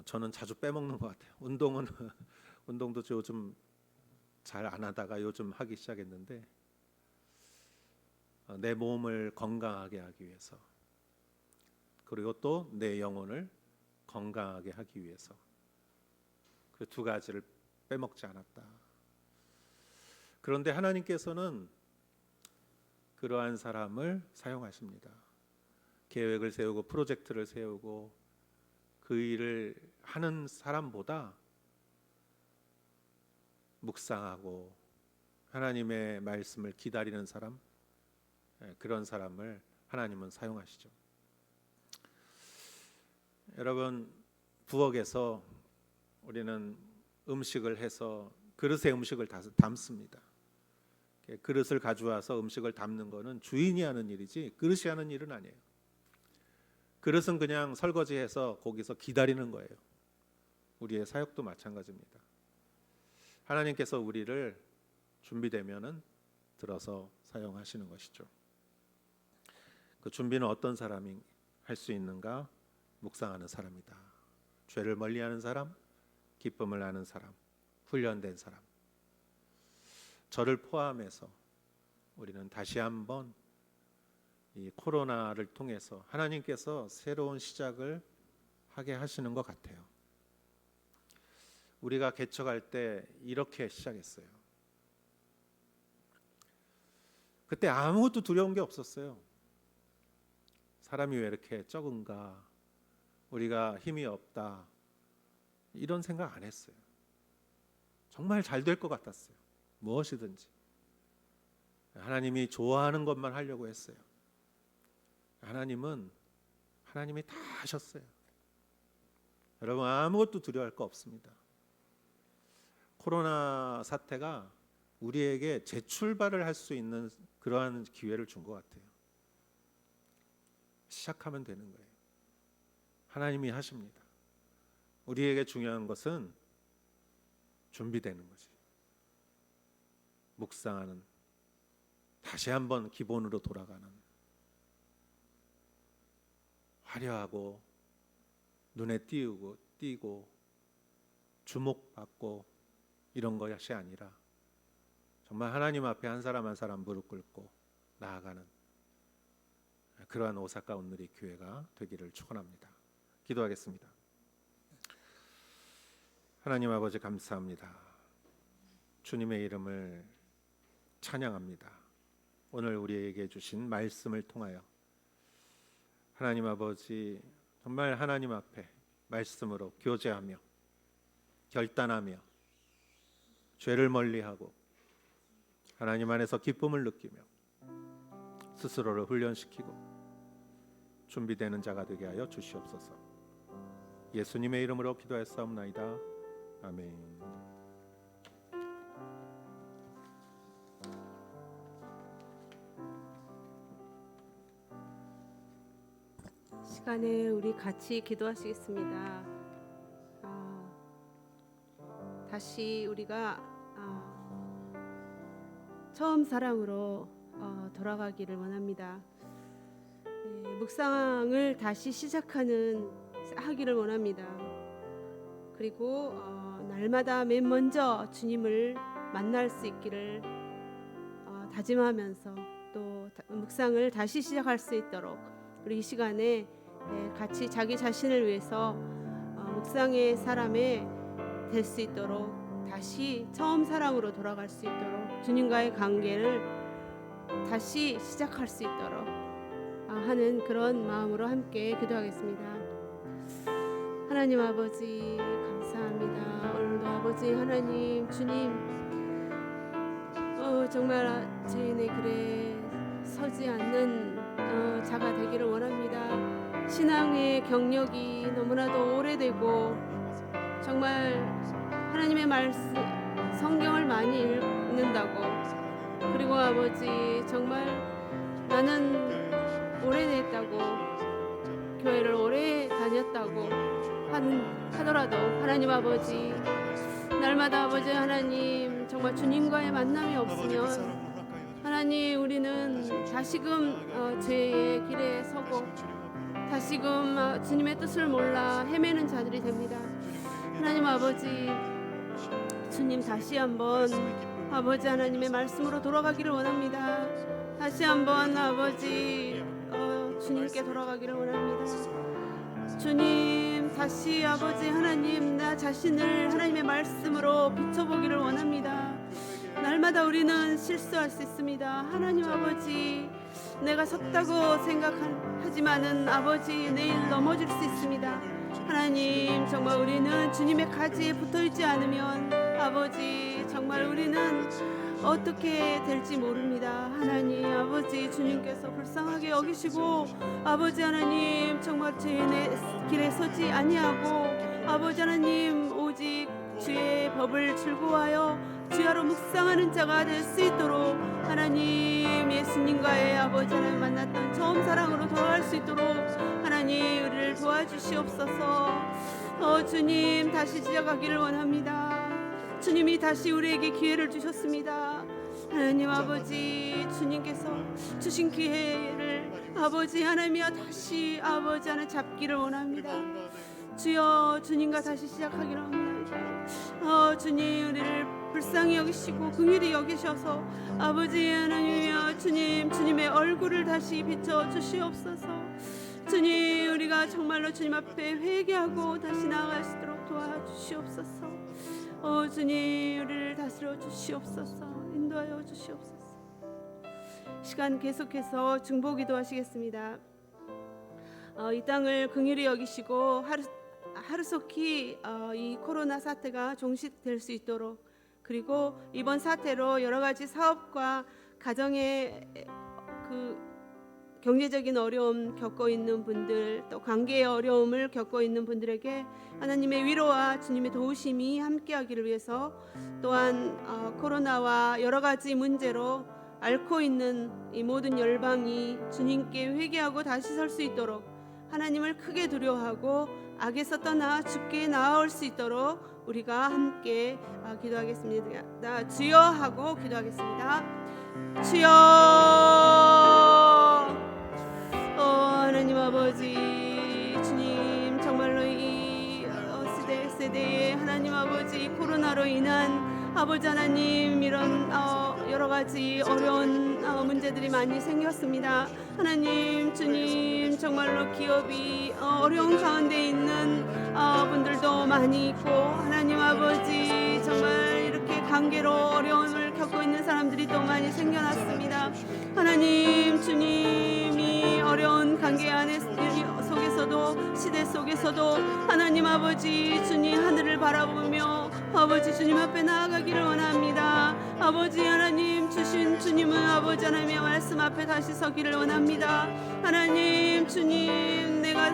저는 자주 빼먹는 것 같아요. 운동도 요즘 잘 안 하다가 요즘 하기 시작했는데 내 몸을 건강하게 하기 위해서 그리고 또 내 영혼을 건강하게 하기 위해서 그 두 가지를 빼먹지 않았다. 그런데 하나님께서는 그러한 사람을 사용하십니다. 계획을 세우고 프로젝트를 세우고 그 일을 하는 사람보다 묵상하고 하나님의 말씀을 기다리는 사람, 그런 사람을 하나님은 사용하시죠. 여러분, 부엌에서 우리는 음식을 해서 그릇에 음식을 담습니다. 그릇을 가져와서 음식을 담는 것은 주인이 하는 일이지 그릇이 하는 일은 아니에요. 그릇은 그냥 설거지해서 거기서 기다리는 거예요. 우리의 사역도 마찬가지입니다. 하나님께서 우리를 준비되면은 들어서 사용하시는 것이죠. 그 준비는 어떤 사람이 할 수 있는가? 묵상하는 사람이다. 죄를 멀리하는 사람, 기쁨을 아는 사람, 훈련된 사람. 저를 포함해서 우리는 다시 한번 이 코로나를 통해서 하나님께서 새로운 시작을 하게 하시는 것 같아요. 우리가 개척할 때 이렇게 시작했어요. 그때 아무것도 두려운 게 없었어요. 사람이 왜 이렇게 적은가, 우리가 힘이 없다, 이런 생각 안 했어요. 정말 잘 될 것 같았어요. 무엇이든지 하나님이 좋아하는 것만 하려고 했어요. 하나님이 다 하셨어요. 여러분, 아무것도 두려워할 거 없습니다. 코로나 사태가 우리에게 재출발을 할 수 있는 그러한 기회를 준 것 같아요. 시작하면 되는 거예요. 하나님이 하십니다. 우리에게 중요한 것은 준비되는 거지. 묵상하는, 다시 한번 기본으로 돌아가는, 화려하고 눈에 띄고 주목받고 이런 것이 아니라 정말 하나님 앞에 한 사람 한 사람 무릎 꿇고 나아가는 그러한 오사카 온누리 교회가 되기를 축원합니다. 기도하겠습니다. 하나님 아버지, 감사합니다. 주님의 이름을 찬양합니다. 오늘 우리에게 주신 말씀을 통하여 하나님 아버지, 정말 하나님 앞에 말씀으로 교제하며 결단하며 죄를 멀리하고 하나님 안에서 기쁨을 느끼며 스스로를 훈련시키고 준비되는 자가 되게 하여 주시옵소서. 예수님의 이름으로 기도하였사옵나이다. 아멘. 시간에 우리 같이 기도하시겠습니다. 다시 우리가 처음 사랑으로 돌아가기를 원합니다. 묵상을 다시 하기를 원합니다. 그리고 날마다 맨 먼저 주님을 만날 수 있기를 다짐하면서 또 묵상을 다시 시작할 수 있도록 우리 이 시간에 같이 자기 자신을 위해서 묵상의 사람이 될 수 있도록, 다시 처음 사랑으로 돌아갈 수 있도록, 주님과의 관계를 다시 시작할 수 있도록 하는 그런 마음으로 함께 기도하겠습니다. 하나님 아버지, 감사합니다. 오늘도 아버지 하나님, 주님, 정말 죄인의 길에 서지 않는 자가 되기를 원합니다. 신앙의 경력이 너무나도 오래되고 정말 하나님의 말씀, 성경을 많이 읽는다고, 그리고 아버지 정말 나는 오래됐다고, 교회를 오래 다녔다고 하더라도 하나님 아버지, 날마다 아버지 하나님 정말 주님과의 만남이 없으면 하나님, 우리는 다시금 죄의 길에 서고 다시금 주님의 뜻을 몰라 헤매는 자들이 됩니다. 하나님 아버지, 주님 다시 한번 아버지 하나님의 말씀으로 돌아가기를 원합니다. 다시 한번 아버지 주님께 돌아가기를 원합니다. 주님, 다시 아버지 하나님, 나 자신을 하나님의 말씀으로 비춰보기를 원합니다. 날마다 우리는 실수할 수 있습니다. 하나님 아버지, 내가 섰다고 생각하지만은 아버지 내일 넘어질 수 있습니다. 하나님, 정말 우리는 주님의 가지에 붙어있지 않으면 아버지 정말 우리는 어떻게 될지 모릅니다. 하나님 아버지, 주님께서 불쌍하게 여기시고 아버지 하나님 정말 죄인의 길에 서지 아니하고 아버지 하나님 오직 주의 법을 즐거워하여 주야로 묵상하는 자가 될 수 있도록 하나님, 예수님과의 아버지 하나님 만났던 처음 사랑으로 돌아갈 수 있도록 하나님 우리를 도와주시옵소서. 주님, 다시 시작하기를 원합니다. 주님이 다시 우리에게 기회를 주셨습니다. 하나님 아버지, 주님께서 주신 기회를 아버지 하나님이여 다시 아버지 하나 잡기를 원합니다. 주여 주님과 다시 시작하기를 원합니다. 주님 우리를 불쌍히 여기시고 긍휼히 여기셔서 아버지 하나님이여 주님의 얼굴을 다시 비춰 주시옵소서. 주님 우리가 정말로 주님 앞에 회개하고 다시 나아갈 수 있도록 도와주시옵소서. 주님 우리를 다스려 주시옵소서. 인도하여 주시옵소서. 시간 계속해서 중보기도 하시겠습니다. 이 땅을 긍휼히 여기시고 하루속히 이 코로나 사태가 종식될 수 있도록, 그리고 이번 사태로 여러 가지 사업과 가정의 경제적인 어려움 겪고 있는 분들, 또 관계의 어려움을 겪고 있는 분들에게 하나님의 위로와 주님의 도우심이 함께하기를 위해서, 또한 코로나와 여러 가지 문제로 앓고 있는 이 모든 열방이 주님께 회개하고 다시 설 수 있도록, 하나님을 크게 두려워하고 악에서 떠나 주께 나아올 수 있도록 우리가 함께 기도하겠습니다. 주여 하고 기도하겠습니다. 주여. 하나님 아버지 주님, 정말로 이 세대에 하나님 아버지 코로나로 인한 아버지 하나님 이런 여러 가지 어려운 문제들이 많이 생겼습니다. 하나님 주님, 정말로 기업이 어려운 가운데 있는 분들도 많이 있고, 하나님 아버지 정말 이렇게 관계로 어려움을 겪고 있는 사람들이 또 많이 생겨났습니다. 하나님 주님이 어려운 관계 안에 속에서도, 시대 속에서도 하나님 아버지 주님 하늘을 바라보며 아버지 주님 앞에 나아가기를 원합니다. 아버지 하나님 주신 주님은 아버지 하나님의 말씀 앞에 다시 서기를 원합니다. 하나님 주님, 내가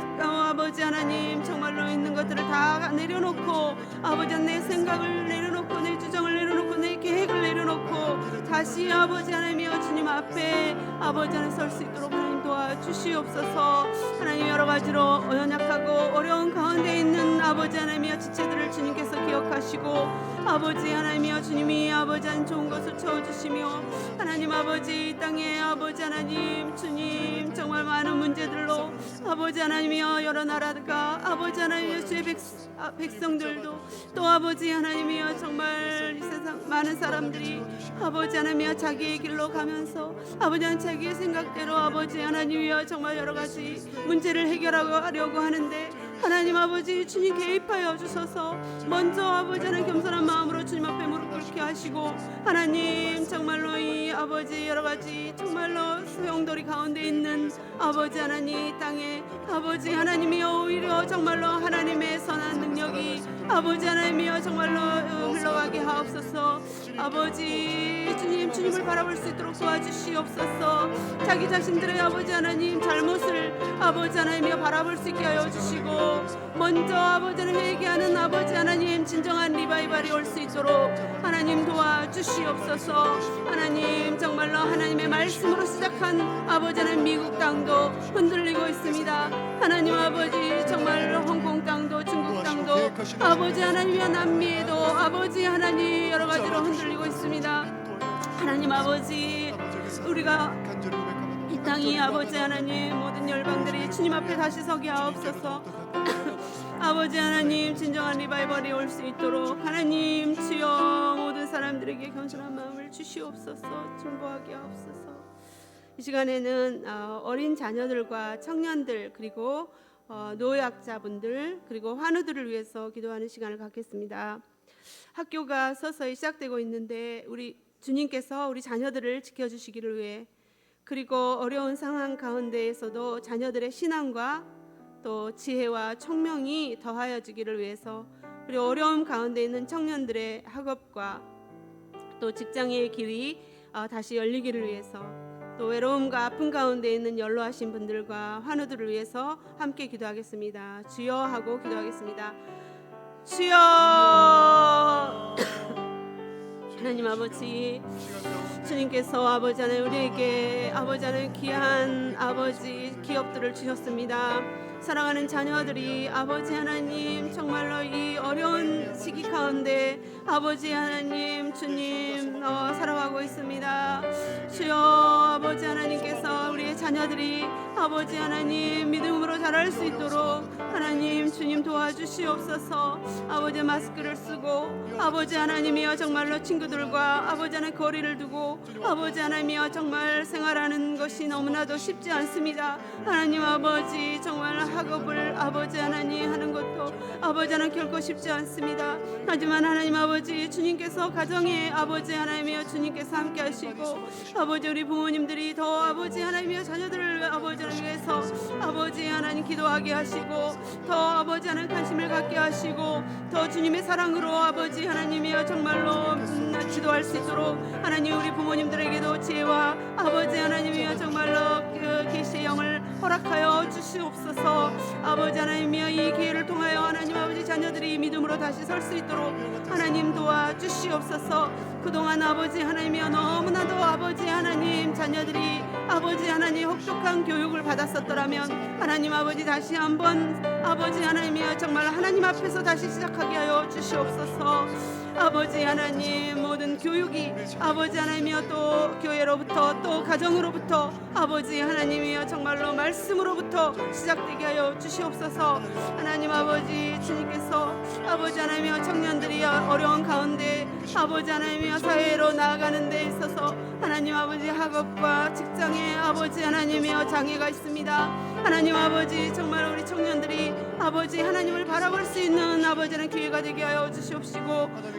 아버지 하나님 정말로 있는 것들을 다 내려놓고, 아버지 내 생각을 내려놓고, 내 주장을 내려놓고, 내 계획을 내려놓고 다시 아버지 하나님이여 주님 앞에 아버지 하나님 설 수 있도록 하나님 도와주시옵소서. 하나님 여러 가지로 연약하고 어려운 가운데 있는 아버지 하나님이여 지체들을 주님께서 기억하시고, 아버지 하나님이여 주님이 아버지 한 좋은 것을 채워주시며, 하나님 아버지 이 땅에 아버지 하나님 주님 정말 많은 문제들로 아버지 하나님이여 여러 나라가 아버지 하나님이여 주의 백성들도, 또 아버지 하나님이여 정말 이 세상 많은 사람들이 아버지 하나님이여 자기의 길로 가면서 아버지 하나님 자기의 생각대로 아버지 하나님이여 정말 여러 가지 문제를 해결하려고 하는데, 하나님 아버지 주님 개입하여 주셔서 먼저 아버지 하나님 겸손한 마음으로 주님 앞에 무릎 꿇게 하시고, 하나님 정말로 이 아버지 여러 가지 정말로 소용돌이 가운데 있는 아버지 하나님 땅에 아버지 하나님이여 오히려 정말로 하나님의 선한 능력이 아버지 하나님이여 정말로 흘러가게 하옵소서. 아버지 주님, 주님을 바라볼 수 있도록 도와주시옵소서. 자기 자신들의 아버지 하나님 잘못을 아버지 하나님이여 바라볼 수 있게 하여 주시고, 먼저 아버지를 회개하는 아버지 하나님 진정한 리바이벌이 올 수 있도록 하나님 도와주시옵소서. 하나님 정말로 하나님의 말씀으로 시작한 아버지 하나님 미국 땅도 흔들리고 있습니다. 하나님 아버지 정말로 홍콩 땅도, 중국 땅도, 아버지 하나님이여 남미에도 아버지 하나님 여러 가지로 흔들리고 있습니다. 하나님 아버지, 우리가 이 땅이 아버지 하나님 모든 열방들이 주님 앞에 다시 서게 하옵소서. 아버지 하나님 진정한 리바이벌이 올 수 있도록 하나님 주여 모든 사람들에게 겸손한 마음을 주시옵소서. 중보하게 하옵소서. 이 시간에는 어린 자녀들과 청년들, 그리고 노약자분들, 그리고 환우들을 위해서 기도하는 시간을 갖겠습니다. 학교가 서서히 시작되고 있는데 우리 주님께서 우리 자녀들을 지켜주시기를 위해, 그리고 어려운 상황 가운데에서도 자녀들의 신앙과 또 지혜와 총명이 더하여지기를 위해서, 그리고 어려움 가운데 있는 청년들의 학업과 또 직장의 길이 다시 열리기를 위해서, 또 외로움과 아픔 가운데 있는 연로하신 분들과 환우들을 위해서 함께 기도하겠습니다. 주여 하고 기도하겠습니다. 주여. 하나님 아버지, 주님께서 아버지 하나님 우리에게 아버지 하나님 귀한 아버지 기업들을 주셨습니다. 사랑하는 자녀들이 아버지 하나님 정말로 이 어려운 시기 가운데 가운데 아버지 하나님 주님 살아가고 있습니다. 주여 아버지 하나님께서 우리의 자녀들이 아버지 하나님 믿음으로 자랄 수 있도록 하나님 주님 도와주시옵소서. 아버지 마스크를 쓰고 아버지 하나님이여 정말로 친구들과 아버지 하나님 거리를 두고 아버지 하나님이여 정말 생활하는 것이 너무나도 쉽지 않습니다. 하나님 아버지 정말 학업을 아버지 하나님 하는 것도 아버지 하나님 결코 쉽지 않습니다. 하지만 하나님 아버지 주님께서 가정에 아버지 하나님이여 주님께서 함께 하시고 아버지 우리 부모님들이 더 아버지 하나님이여 자녀들을 아버지 하나님 위해서 아버지 하나님 기도하게 하시고 더 아버지 하나님 관심을 갖게 하시고 더 주님의 사랑으로 아버지 하나님이여 정말로 기도할 수 있도록 하나님 우리 부모님들에게도 지혜와 아버지 하나님이여 정말로 그 계시의 영을 허락하여 주시옵소서. 아버지 하나님이여 이 기회를 통하여 하나님 아버지 자녀들이 믿음으로 다시 설 수 있도록 하나님 도와주시옵소서. 그동안 아버지 하나님이여 너무나도 아버지 하나님 자녀들이 아버지 하나님 혹독한 교육을 받았었더라면 하나님 아버지 다시 한번 아버지 하나님이여 정말 하나님 앞에서 다시 시작하게 하여 주시옵소서. 아버지 하나님 모든 교육이 아버지 하나님이여 또 교회로부터 또 가정으로부터 아버지 하나님이여 정말로 말씀으로부터 시작되게 하여 주시옵소서. 하나님 아버지 주님께서 아버지 하나님이여 청년들이 어려운 가운데 아버지 하나님이여 사회로 나아가는 데 있어서 하나님 아버지 학업과 직장에 아버지 하나님이여 장애가 있습니다. 하나님 아버지 정말 우리 청년들이 아버지 하나님을 바라볼 수 있는 아버지는 기회가 되게 하여 주시옵시고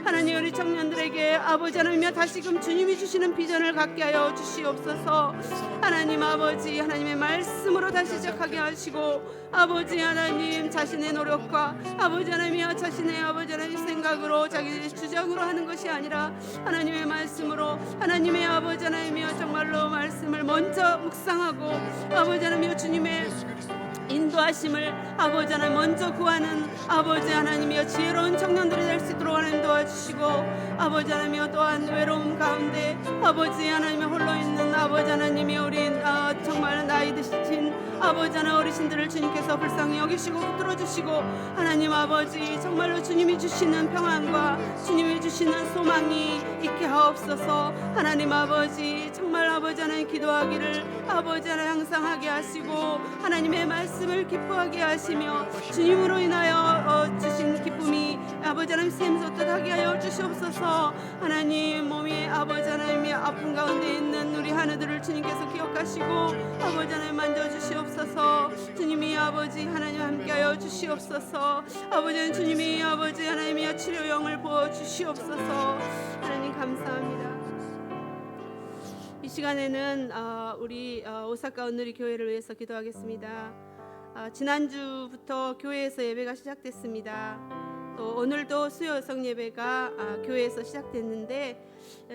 하나님 우리 청년들에게 아버지 하나님이여 다시금 주님이 주시는 비전을 갖게 하여 주시옵소서. 하나님 아버지 하나님의 말씀으로 다시 시작하게 하시고 아버지 하나님 자신의 노력과 아버지 하나님이여 자신의 아버지 하나님 생각으로 자기 주장으로 하는 것이 아니라 하나님의 말씀으로 하나님의 아버지 하나님이여 정말로 말씀을 먼저 묵상하고 아버지 하나님이여 주님의 인도하심을 아버지 하나님 먼저 구하는 아버지 하나님이여 지혜로운 청년들이 될 수 있도록 하나님 도와주시고 아버지 하나님이여 또한 외로움 가운데 아버지 하나님의 홀로 있는 아버지 하나님이 우리 정말 나이 드신 아버지 하나님 어르신들을 주님께서 불쌍히 여기시고 붙들어 주시고 하나님 아버지 정말로 주님이 주시는 평안과 주님이 주시는 소망이 있게 하옵소서. 하나님 아버지 정말 아버지 하나님 기도하기를 아버지 하나님 항상 하게 하시고 하나님의 말씀을 기뻐하게 하시며 주님으로 인하여 주신 기쁨이 아버지 하나님 샘솟듯 하게 하여 주시옵소서. 하나님 몸이 아버지 하나님의 아픈 가운데 있는 우리 하나들을 주님께서 기억하시고 아버지 하나님 만져주시옵소서. 주님이 아버지 하나님 함께하여 주시옵소서. 아버지 주님이 아버지 하나님의 치료영을 부어주시옵소서. 하나님 감사합니다. 이 시간에는 우리 오사카 온누리 교회를 위해서 기도하겠습니다. 지난주부터 교회에서 예배가 시작됐습니다. 또 오늘도 수요 여성 예배가 교회에서 시작됐는데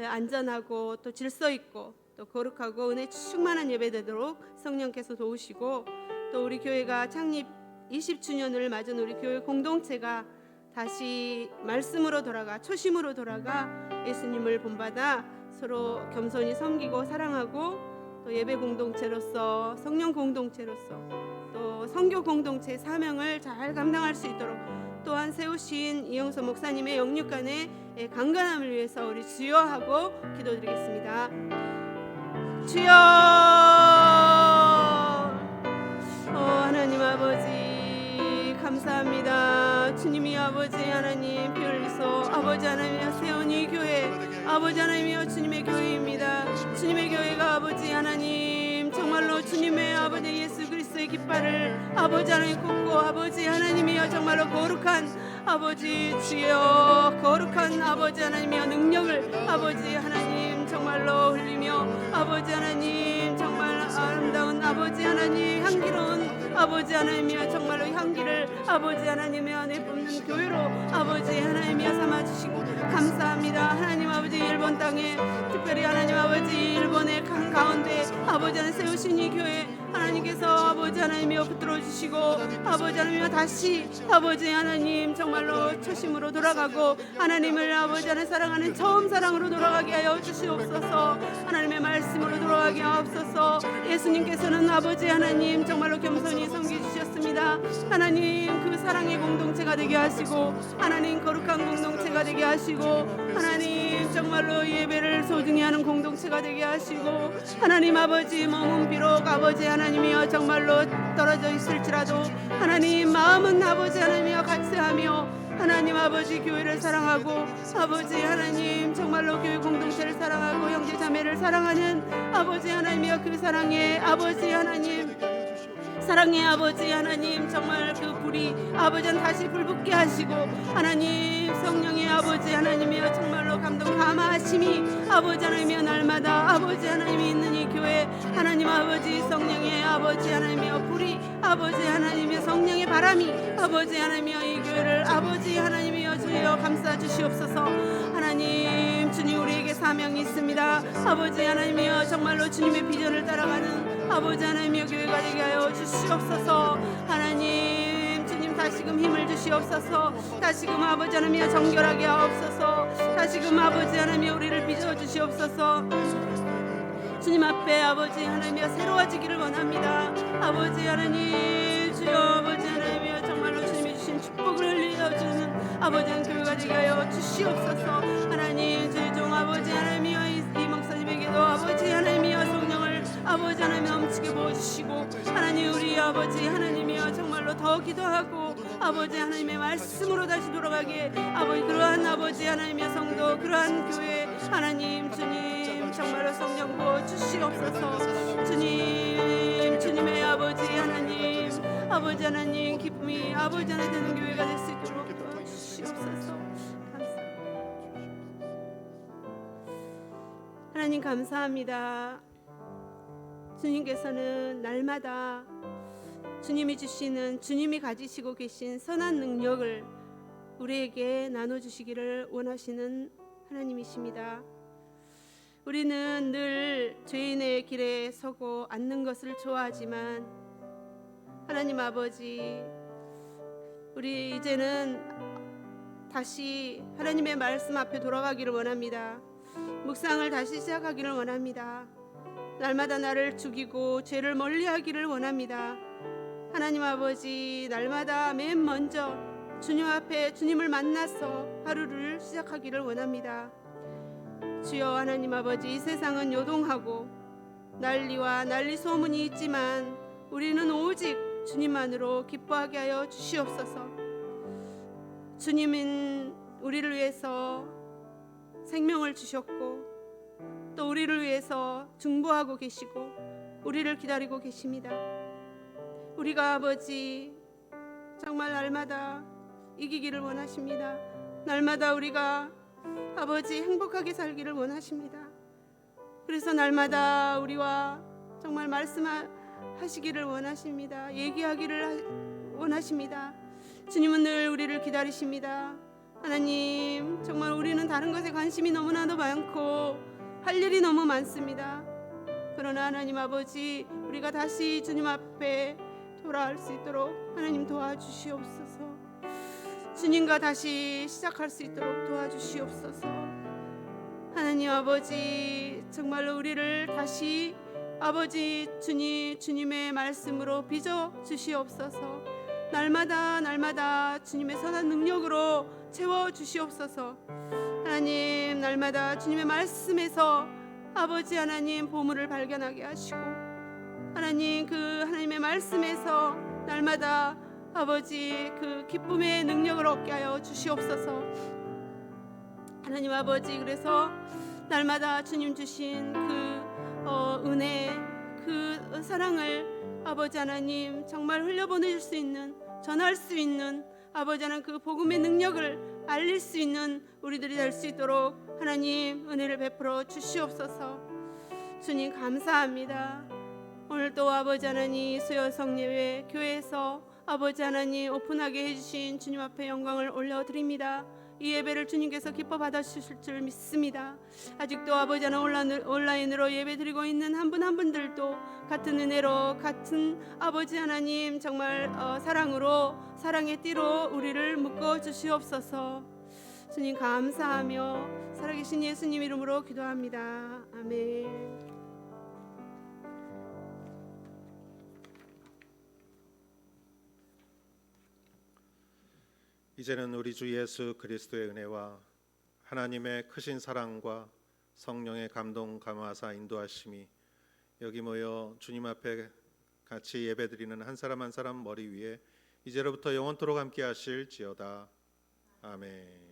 안전하고 또 질서 있고 또 거룩하고 은혜 충만한 예배 되도록 성령께서 도우시고 또 우리 교회가 창립 20주년을 맞은 우리 교회 공동체가 다시 말씀으로 돌아가 초심으로 돌아가 예수님을 본받아 서로 겸손히 섬기고 사랑하고 또 예배 공동체로서 성령 공동체로서 또 선교 공동체의 사명을 잘 감당할 수 있도록 또한 세우신 이영서 목사님의 영육간의 강건함을 위해서 우리 주여하고 기도드리겠습니다. 주여 하나님 아버지 감사합니다. 주님이 아버지 하나님 피 흘리소 아버지 하나님이여 세운 이 교회 아버지 하나님이여 주님의 교회입니다. 주님의 교회가 아버지 하나님 정말로 주님의 아버지 예수 그리스도의 깃발을 아버지 하나님 꽂고 아버지 하나님이여 정말로 거룩한 아버지 주여 거룩한 아버지 하나님이여 능력을 아버지 하나님 정말로 흘리며 아버지 하나님 정말 아름다운 아버지 하나님 향기로운 아버지 하나님이여 정말로 향기를 아버지 하나님의 안에 뿜는 교회로 아버지 하나님이여 삼아주시고 감사합니다. 하나님 아버지 일본 땅에 특별히 하나님 아버지 일본의 강 가운데 아버지 하나님 세우신 이 교회 하나님께서 아버지 하나님이여 붙들어 주시고 아버지 하나님이여 다시 아버지 하나님 정말로 초심으로 돌아가고 하나님을 아버지 하나님 사랑하는 처음 사랑으로 돌아가게 하여 주시옵소서. 하나님의 말씀으로 돌아가게 하옵소서. 예수님께서는 아버지 하나님 정말로 겸손히 섬겨주셨습니다. 있습니다. 하나님 그 사랑의 공동체가 되게 하시고 하나님 거룩한 공동체가 되게 하시고 하나님 정말로 예배를 소중히 하는 공동체가 되게 하시고 하나님 아버지 몸은 비록 아버지 하나님이여 정말로 떨어져 있을지라도 하나님 마음은 아버지 하나님이여 같이 하며 하나님 아버지 교회를 사랑하고 아버지 하나님 정말로 교회 공동체를 사랑하고 형제 자매를 사랑하는 아버지 하나님이여 그 사랑의 아버지 하나님 사랑의 아버지 하나님 정말 그 불이 아버지는 다시 불붙게 하시고 하나님 성령의 아버지 하나님이여 정말로 감동 감화하심이 아버지 하나님이여 날마다 아버지 하나님이 있는 이 교회 하나님 아버지 성령의 아버지 하나님이여 불이 아버지 하나님의 성령의 바람이 아버지 하나님이여 이 교회를 아버지 하나님이여 주여 감싸 주시옵소서. 하나님 주님 우리에게 사명이 있습니다. 아버지 하나님이여 정말로 주님의 비전을 따라가는 아버지 하나님이여 교회가 되게 하여 주시옵소서. 하나님 주님 다시금 힘을 주시옵소서. 다시금 아버지 하나님이여 정결하게 하옵소서. 다시금 아버지 하나님이여 우리를 빚어 주시옵소서. 주님 앞에 아버지 하나님이여 새로워지기를 원합니다. 아버지 하나님 주여 아버지 하나님이여 정말로 주님이 주신 축복을 흘려주는 아버지 하나님 교회가 되게 하여 주시옵소서. 하나님 주의 종 아버지 하나님이여 이 목사님에게도 아버지 하나님이여 성령을 아버지 하나님 넘치게 부어주시고 하나님 우리 아버지 하나님이여 정말로 더 기도하고 아버지 하나님의 말씀으로 다시 돌아가게 아버지 그러한 아버지 하나님의 성도 그러한 교회 하나님 주님 정말로 성령 부어주시옵소서. 주님의 아버지 하나님 아버지 하나님 기쁨이 아버지 하나님 되는 교회가 될 수 있도록 도와주시옵소서. 하나님 감사합니다. 주님께서는 날마다 주님이 주시는 주님이 가지시고 계신 선한 능력을 우리에게 나눠주시기를 원하시는 하나님이십니다. 우리는 늘 죄인의 길에 서고 앉는 것을 좋아하지만 하나님 아버지 우리 이제는 다시 하나님의 말씀 앞에 돌아가기를 원합니다. 묵상을 다시 시작하기를 원합니다. 날마다 나를 죽이고 죄를 멀리하기를 원합니다. 하나님 아버지 날마다 맨 먼저 주님 앞에 주님을 만나서 하루를 시작하기를 원합니다. 주여 하나님 아버지 이 세상은 요동하고 난리와 난리 소문이 있지만 우리는 오직 주님만으로 기뻐하게 하여 주시옵소서. 주님은 우리를 위해서 생명을 주셨고 또 우리를 위해서 중보하고 계시고 우리를 기다리고 계십니다. 우리가 아버지 정말 날마다 이기기를 원하십니다. 날마다 우리가 아버지 행복하게 살기를 원하십니다. 그래서 날마다 우리와 정말 말씀하시기를 원하십니다. 얘기하기를 원하십니다. 주님은 늘 우리를 기다리십니다. 하나님 정말 우리는 다른 것에 관심이 너무나도 많고 할 일이 너무 많습니다. 그러나 하나님 아버지 우리가 다시 주님 앞에 돌아올 수 있도록 하나님 도와주시옵소서. 주님과 다시 시작할 수 있도록 도와주시옵소서. 하나님 아버지 정말로 우리를 다시 아버지 주님의 말씀으로 빚어 주시옵소서. 날마다 주님의 선한 능력으로 채워 주시옵소서. 하나님 날마다 주님의 말씀에서 아버지 하나님 보물을 발견하게 하시고 하나님 그 하나님의 말씀에서 날마다 아버지 그 기쁨의 능력을 얻게 하여 주시옵소서. 하나님 아버지 그래서 날마다 주님 주신 그 은혜 그 사랑을 아버지 하나님 정말 흘려보내줄 수 있는 전할 수 있는 아버지 하나님 그 복음의 능력을 알릴 수 있는 우리들이 될 수 있도록 하나님 은혜를 베풀어 주시옵소서. 주님 감사합니다. 오늘도 아버지 하나님 수요성예배 교회에서 아버지 하나님 오픈하게 해주신 주님 앞에 영광을 올려드립니다. 이 예배를 주님께서 기뻐 받아주실 줄 믿습니다. 아직도 아버지 하나님 온라인으로 예배드리고 있는 한 분 한 분들도 같은 은혜로 같은 아버지 하나님 정말 사랑으로 사랑의 띠로 우리를 묶어 주시옵소서. 주님 감사하며 살아계신 예수님 이름으로 기도합니다. 아멘. 이제는 우리 주 예수 그리스도의 은혜와 하나님의 크신 사랑과 성령의 감동 감화사 인도하심이 여기 모여 주님 앞에 같이 예배드리는 한 사람 한 사람 머리 위에 이제로부터 영원토록 함께 하실지어다. 아멘.